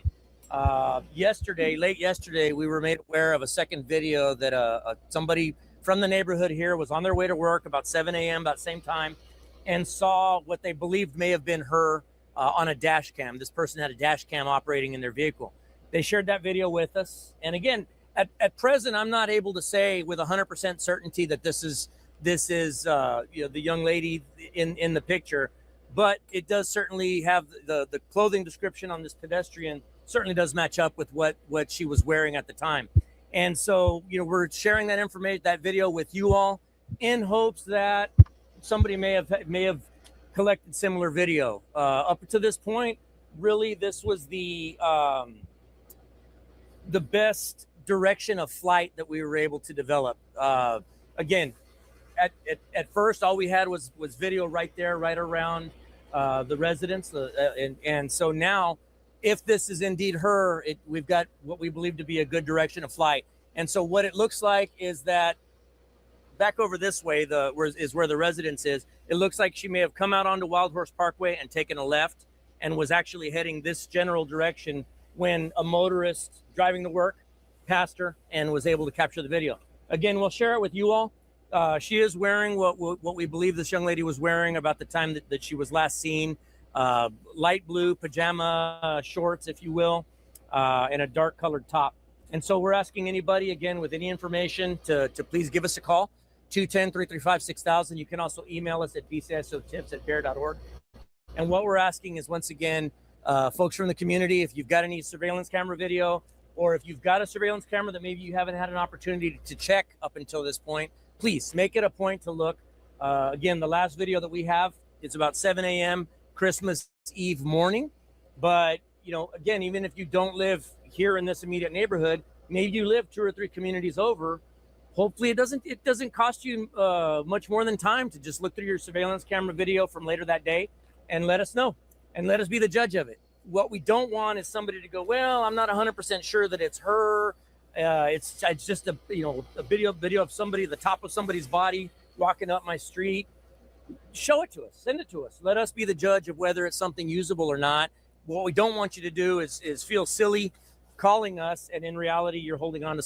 Late yesterday, we were made aware of a second video that somebody from the neighborhood here was on their way to work about 7 a.m., about the same time, and saw what they believed may have been her on a dash cam. This person had a dash cam operating in their vehicle. They shared that video with us. And again, at present, I'm not able to say with 100% certainty that this is the young lady in the picture, but it does certainly have the clothing description on this pedestrian certainly does match up with what she was wearing at the time. And so, we're sharing that information, that video with you all in hopes that somebody may have collected similar video. Up to this point, really, this was the best direction of flight that we were able to develop. Again, at first, all we had was video right there, right around the residence, and so now, if this is indeed her, we've got what we believe to be a good direction of flight. And so what it looks like is that back over this way, is where the residence is. It looks like she may have come out onto Wild Horse Parkway and taken a left and was actually heading this general direction when a motorist driving to work passed her and was able to capture the video. Again, we'll share it with you all. She is wearing what we believe this young lady was wearing about the time that she was last seen. Light blue pajama shorts, if you will, and a dark colored top. And so we're asking anybody, again, with any information to please give us a call, 210-335-6000. You can also email us at bcsotips@bear.org. And what we're asking is, once again, folks from the community, if you've got any surveillance camera video, or if you've got a surveillance camera that maybe you haven't had an opportunity to check up until this point, please make it a point to look. Again, the last video that we have is about 7 a.m. Christmas Eve morning. But, again, even if you don't live here in this immediate neighborhood, maybe you live 2 or 3 communities over, hopefully it doesn't cost you much more than time to just look through your surveillance camera video from later that day and let us know and let us be the judge of it. What we don't want is somebody to go, well, I'm not 100% sure that it's her. It's just a video of somebody, the top of somebody's body walking up my street. Show it to us, send it to us. Let us be the judge of whether it's something usable or not. What we don't want you to do is feel silly calling us, and in reality, you're holding on to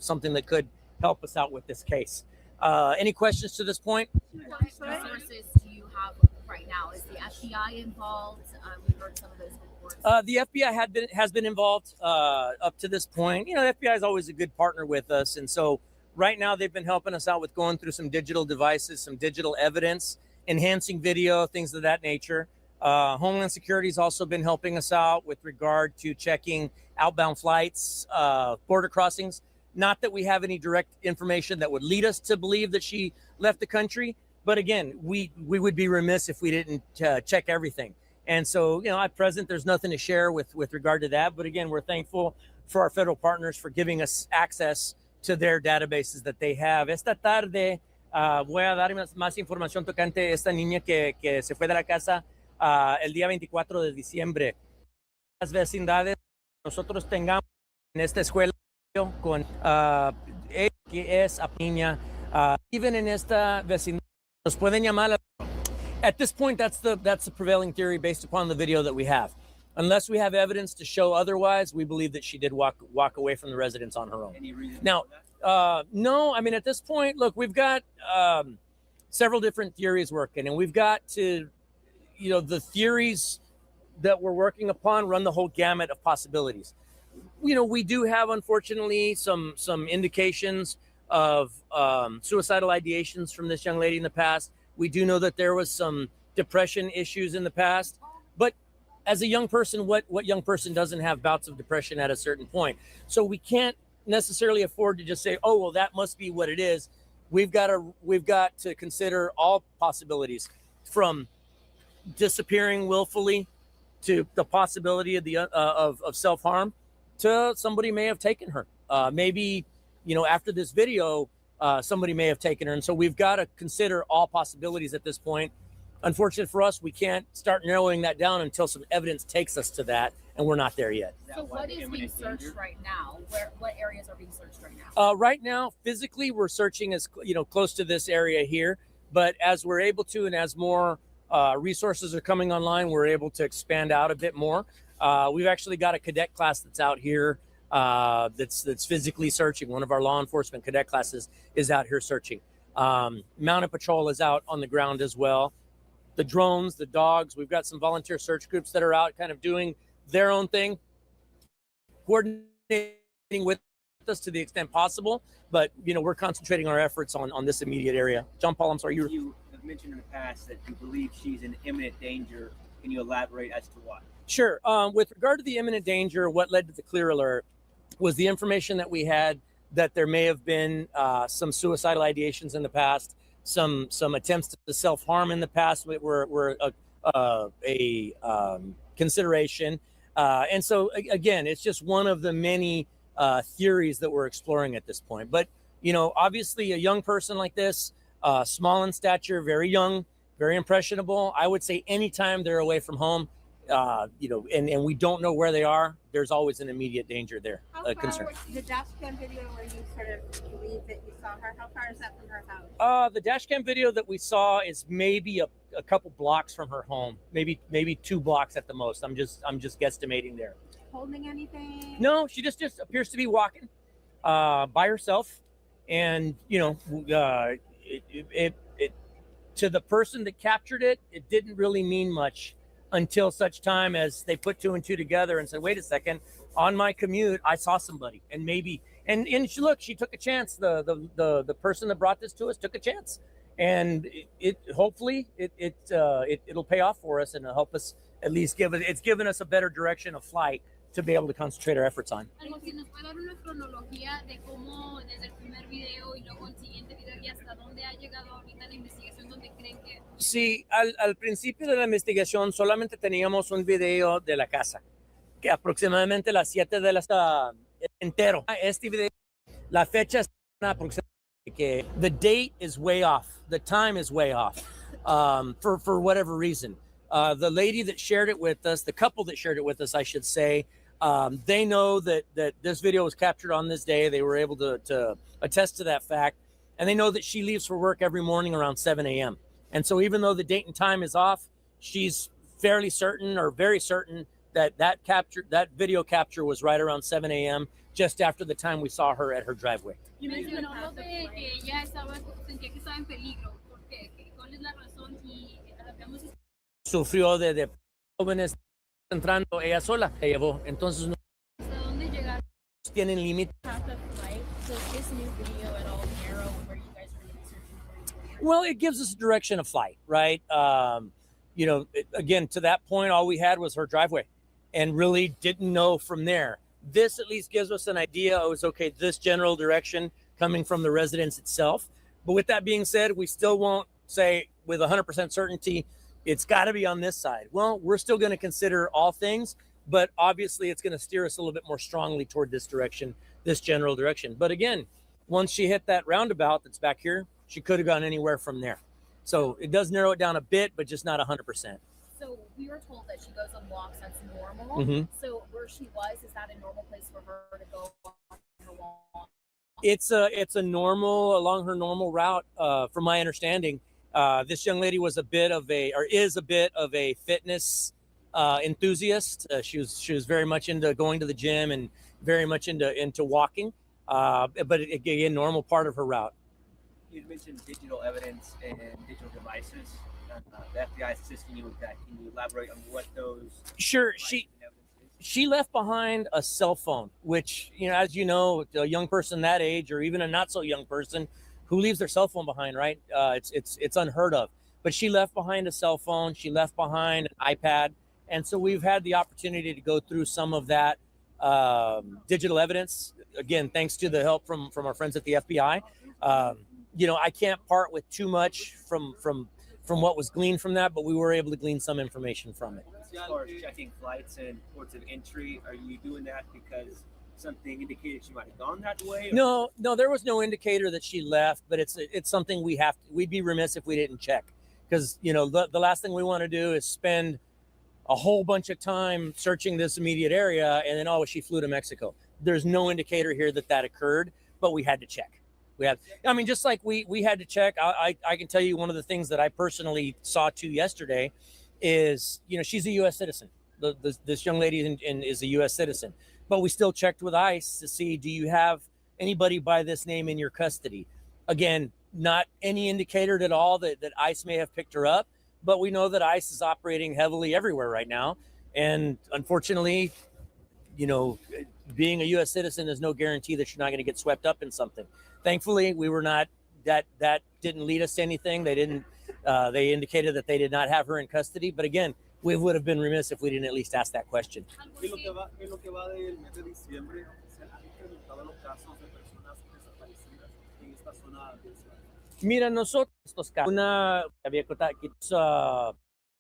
something that could help us out with this case. Any questions to this point? What resources do you have right now? Is the FBI involved? We've heard some of those reports. The FBI has been involved up to this point. The FBI is always a good partner with us, and so right now they've been helping us out with going through some digital devices, some digital evidence, enhancing video, things of that nature. Homeland Security has also been helping us out with regard to checking outbound flights, border crossings. Not that we have any direct information that would lead us to believe that she left the country, But again, we would be remiss if we didn't check everything. And so, at present, there's nothing to share with regard to that. But again, we're thankful for our federal partners for giving us access to their databases that they have. Esta tarde voy a dar más información tocante esta niña que se fue de la casa el día 24 de diciembre. Las vecindades nosotros tengamos en esta escuela con ella que es a niña, even en esta vecindad, nos pueden llamar. At this point, that's the prevailing theory based upon the video that we have. Unless we have evidence to show otherwise, we believe that she did walk away from the residence on her own. Any reason now, no, I mean, at this point, look, we've got several different theories working, and we've got to, the theories that we're working upon run the whole gamut of possibilities. We do have, unfortunately, some indications of suicidal ideations from this young lady in the past. We do know that there was some depression issues in the past, but as a young person, what young person doesn't have bouts of depression at a certain point? So we can't necessarily afford to just say, oh, well, that must be what it is. We've got to consider all possibilities, from disappearing willfully to the possibility of of self-harm, to somebody may have taken her. Maybe, after this video, somebody may have taken her. And so we've got to consider all possibilities at this point. Unfortunate for us, we can't start narrowing that down until some evidence takes us to that, and we're not there yet. So what is being searched right now? What areas are being searched right now? Right now, physically, we're searching as close to this area here. But as we're able to, and as more resources are coming online, we're able to expand out a bit more. We've actually got a cadet class that's out here that's physically searching. One of our law enforcement cadet classes is out here searching. Mounted Patrol is out on the ground as well. The drones, the dogs, we've got some volunteer search groups that are out kind of doing their own thing, coordinating with us to the extent possible. But, we're concentrating our efforts on this immediate area. John Paul, I'm sorry. You have mentioned in the past that you believe she's in imminent danger. Can you elaborate as to why? Sure. With regard to the imminent danger, what led to the clear alert was the information that we had that there may have been some suicidal ideations in the past, some attempts to self-harm in the past were a consideration. And so, again, it's just one of the many theories that we're exploring at this point. But, obviously a young person like this, small in stature, very young, very impressionable, I would say anytime they're away from home, and we don't know where they are, there's always an immediate danger there. Concern. The dash cam video where you sort of believe that you saw her, how far is that from her house? The dash cam video that we saw is maybe a couple blocks from her home, maybe 2 blocks at the most. I'm just guesstimating there. Holding anything? No, she just appears to be walking by herself, and it to the person that captured it, it didn't really mean much until such time as they put 2 and 2 together and said, wait a second, on my commute, I saw somebody. And maybe, and she took a chance. The person that brought this to us took a chance. And hopefully it'll pay off for us and it'll help us at least it's given us a better direction of flight to be able to concentrate our efforts on. Si nos puede dar una cronología de cómo desde el primer video y luego el siguiente video y hasta dónde ha llegado ahorita la investigación, donde creen que... Sí, al principio de la investigación solamente teníamos un video de la casa, que aproximadamente las 7 de la entero. Este video, la fecha está aproximadamente que the date is way off, the time is way off, for whatever reason. The lady that shared it with us, the couple that shared it with us, I should say, they know that this video was captured on this day. They were able to attest to that fact. And they know that she leaves for work every morning around 7 a.m. And so even though the date and time is off, she's fairly certain or very certain that video capture was right around 7 a.m. just after the time we saw her at her driveway. You mentioned de que ella sentía que estaba en peligro. ¿Por qué? ¿Cuál es la razón? Y habíamos... Sufrió de jóvenes entrando ella sola, se llevó. Entonces no tienen límite. Well, it gives us a direction of flight, right? Again, to that point, all we had was her driveway and really didn't know from there. This at least gives us an idea. It was okay, this general direction coming from the residence itself. But with that being said, we still won't say with 100% certainty, it's got to be on this side. Well, we're still going to consider all things, but obviously it's going to steer us a little bit more strongly toward this direction, this general direction. But again, once she hit that roundabout that's back here, she could have gone anywhere from there. So it does narrow it down a bit, but just not 100%. So we were told that she goes on walks. That's normal. Mhm. So where she was, is that a normal place for her to go on her walk? It's a normal, along her normal route. From my understanding, this young lady was is a bit of a fitness enthusiast. She was very much into going to the gym and very much into walking. But again, normal part of her route. You mentioned digital evidence and digital devices. The FBI is assisting you with that. Can you elaborate on what those? Sure. She left behind a cell phone, which, as you know, a young person that age, or even a not so young person who leaves their cell phone behind, right? It's unheard of. But she left behind a cell phone. She left behind an iPad. And so we've had the opportunity to go through some of that digital evidence. Again, thanks to the help from our friends at the FBI. I can't part with too much from what was gleaned from that, but we were able to glean some information from it. As far as checking flights and ports of entry, are you doing that because something indicated she might have gone that way? No, there was no indicator that she left, but it's something we'd be remiss if we didn't check, because the last thing we want to do is spend a whole bunch of time searching this immediate area and then she flew to Mexico. There's no indicator here that occurred, but we had to check. Just like we had to check. I can tell you one of the things that I personally saw too yesterday is, she's a U.S. citizen. This young lady is a U.S. citizen, but we still checked with ICE to see, do you have anybody by this name in your custody? Again, not any indicator at all that ICE may have picked her up, but we know that ICE is operating heavily everywhere right now. And unfortunately, being a U.S. citizen is no guarantee that you're not going to get swept up in something. Thankfully, we were not. That didn't lead us to anything. They didn't. They indicated that they did not have her in custody. But again, we would have been remiss if we didn't at least ask that question. Mira, nosotros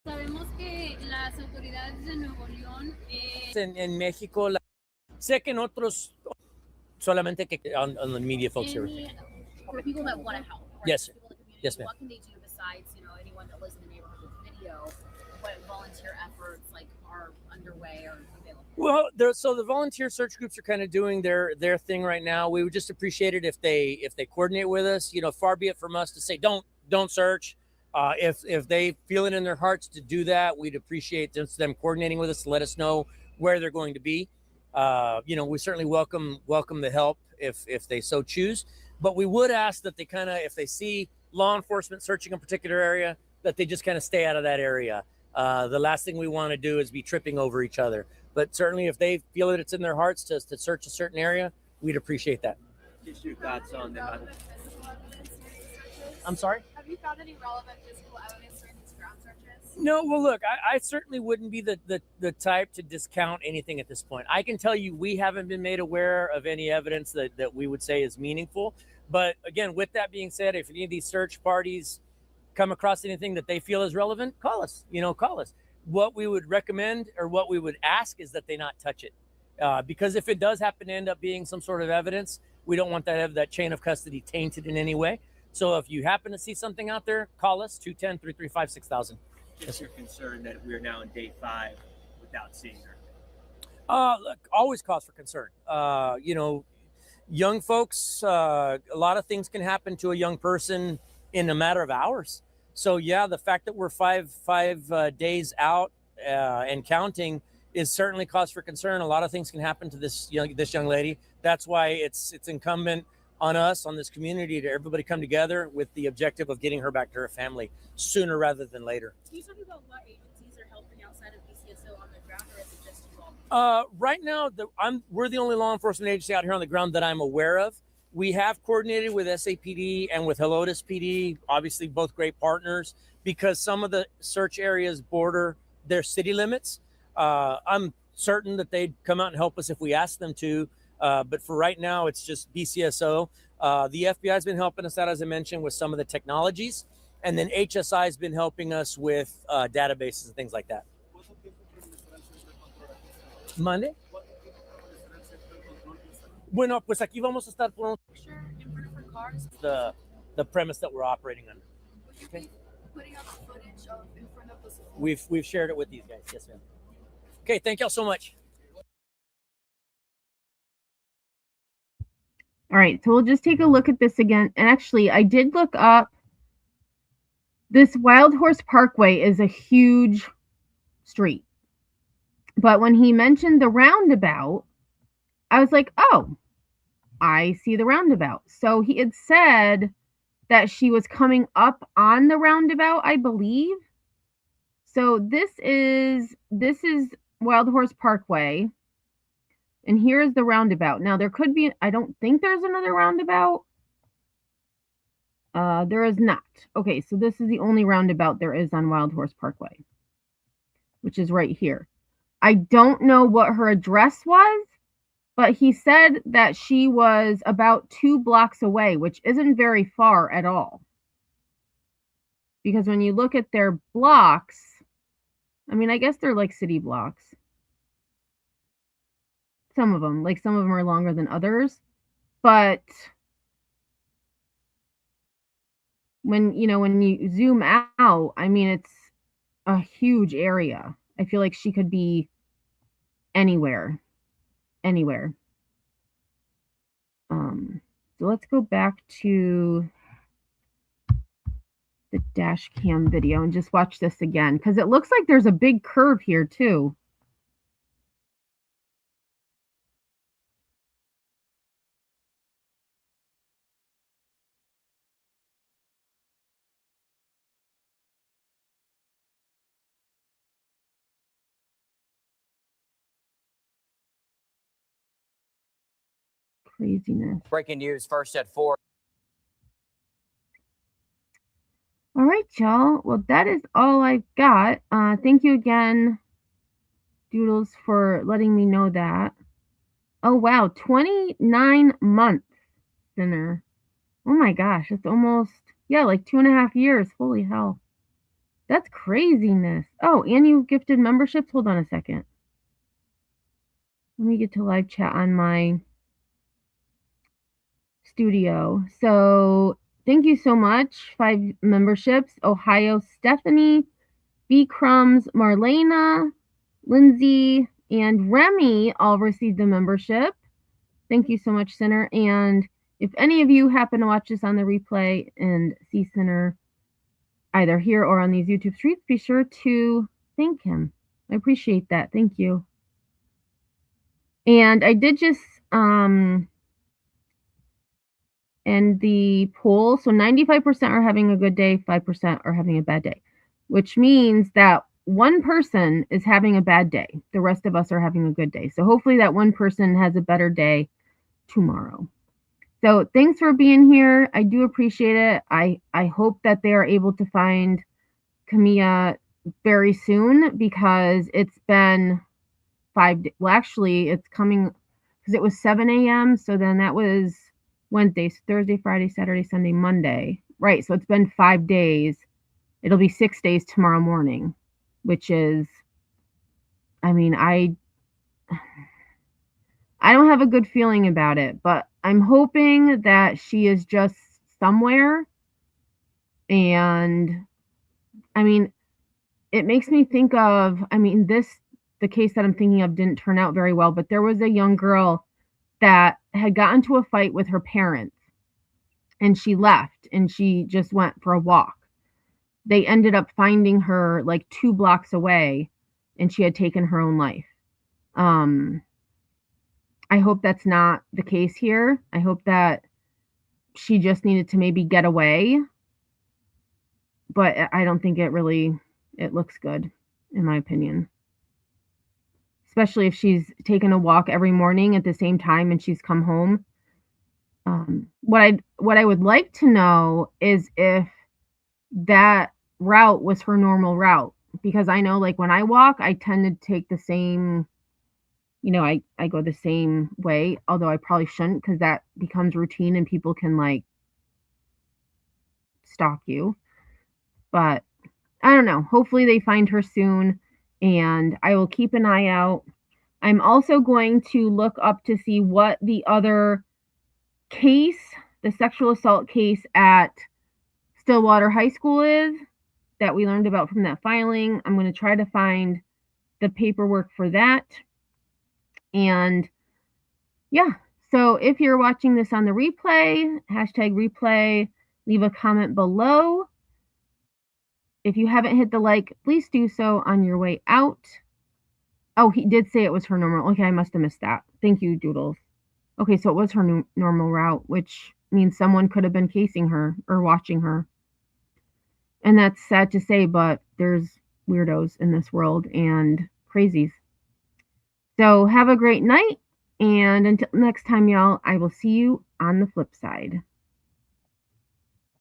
Sabemos que las autoridades de Nuevo León en México, sé que en otros solamente que on the media folks here. For people that want to help. Right? Yes, sir. People in the community, Yes, ma'am. What can they do besides, anyone that lives in the neighborhood with video? What volunteer efforts are underway or available? Well, so the volunteer search groups are kind of doing their thing right now. We would just appreciate it if they coordinate with us. Far be it from us to say don't search. If they feel it in their hearts to do that, we'd appreciate them coordinating with us to let us know where they're going to be. We certainly welcome the help if they so choose. But we would ask that they if they see law enforcement searching a particular area, that they just kind of stay out of that area. The last thing we want to do is be tripping over each other. But certainly if they feel that it's in their hearts to search a certain area, we'd appreciate that. Just your thoughts on that. I'm sorry? Have you found any relevant physical evidence during these ground searches? No, well, look, I certainly wouldn't be the type to discount anything at this point. I can tell you we haven't been made aware of any evidence that we would say is meaningful. But again, with that being said, if any of these search parties come across anything that they feel is relevant, call us. What we would recommend or what we would ask is that they not touch it. Because if it does happen to end up being some sort of evidence, we don't want that chain of custody tainted in any way. So if you happen to see something out there, call us, 210-335-6000. Just your concern that we're now in day 5 without seeing her. Look, always cause for concern. Young folks, a lot of things can happen to a young person in a matter of hours. So yeah, the fact that we're five days out and counting is certainly cause for concern. A lot of things can happen to this young lady. That's why it's incumbent on us, on this community, to everybody come together with the objective of getting her back to her family sooner rather than later. Can you talk about what agencies are helping outside of BCSO on the ground, or is it just you all? Right now, we're the only law enforcement agency out here on the ground that I'm aware of. We have coordinated with SAPD and with Helotes PD, obviously both great partners, because some of the search areas border their city limits. I'm certain that they'd come out and help us if we asked them to. But for right now, it's just BCSO. The FBI has been helping us out, as I mentioned, with some of the technologies. And then HSI has been helping us with databases and things like that. ¿Mande? Bueno, pues aquí vamos a estar por the premise that we're operating under. Okay. Putting up footage of in front of the school. We've shared it with these guys. Yes, ma'am. Okay, thank y'all so much. All right, so we'll just take a look at this again. And actually, I did look up. This Wild Horse Parkway is a huge street. But when he mentioned the roundabout, I was like, oh, I see the roundabout. So he had said that she was coming up on the roundabout, I believe. So this is Wild Horse Parkway. And here is the roundabout. Now there could be, I don't think there's another roundabout. There is not. Okay, so this is the only roundabout there is on Wild Horse Parkway, which is right here. I don't know what her address was, but he said that she was about 2 blocks away, which isn't very far at all. Because when you look at their blocks, I mean, I guess they're like city blocks. Some of them are longer than others, but when you zoom out, I mean, it's a huge area. I feel like she could be anywhere. So let's go back to the dash cam video and just watch this again, because it looks like there's a big curve here too. Craziness. Breaking news first at 4. All right, y'all. Well, that is all I've got. Thank you again, Doodles, for letting me know that. Oh, wow. 29 months, Sinner. Oh, my gosh. It's almost, like 2.5 years. Holy hell. That's craziness. Oh, and you gifted memberships? Hold on a second. Let me get to live chat on my studio. So thank you so much. 5 memberships. Ohio Stephanie, B Crumbs, Marlena, Lindsay, and Remy all received the membership. Thank you so much, Sinner. And if any of you happen to watch this on the replay and see Sinner either here or on these YouTube streets, be sure to thank him. I appreciate that. Thank you. And I did just end the poll. So 95% are having a good day, 5% are having a bad day, which means that one person is having a bad day. The rest of us are having a good day. So hopefully that one person has a better day tomorrow. So thanks for being here. I do appreciate it. I hope that they are able to find Camilla very soon, because it's been 5 days. Well, actually, it's coming, because it was 7 a.m. So then that was Wednesday, Thursday, Friday, Saturday, Sunday, Monday. Right. So it's been 5 days. It'll be 6 days tomorrow morning, which is, I mean, I don't have a good feeling about it, but I'm hoping that she is just somewhere. And I mean, it makes me think of, the case that I'm thinking of didn't turn out very well, but there was a young girl that had gotten into a fight with her parents, and she left and she just went for a walk. They ended up finding her like 2 blocks away, and she had taken her own life. I hope that's not the case here. I hope that she just needed to maybe get away, but I don't think it looks good, in my opinion. Especially if she's taken a walk every morning at the same time and she's come home. What I would like to know is if that route was her normal route, because I know, like, when I walk, I tend to take the same, I go the same way, although I probably shouldn't, because that becomes routine and people can, like, stalk you. But I don't know. Hopefully they find her soon, and I will keep an eye out. I'm also going to look up to see what the other case, the sexual assault case at Stillwater High School is that we learned about from that filing. I'm going to try to find the paperwork for that. And yeah, so if you're watching this on the replay, #replay, leave a comment below. If you haven't hit the like, please do so on your way out. Oh, he did say it was her normal. Okay, I must have missed that. Thank you, Doodles. Okay, so it was her normal route, which means someone could have been casing her or watching her. And that's sad to say, but there's weirdos in this world and crazies. So have a great night. And until next time, y'all, I will see you on the flip side.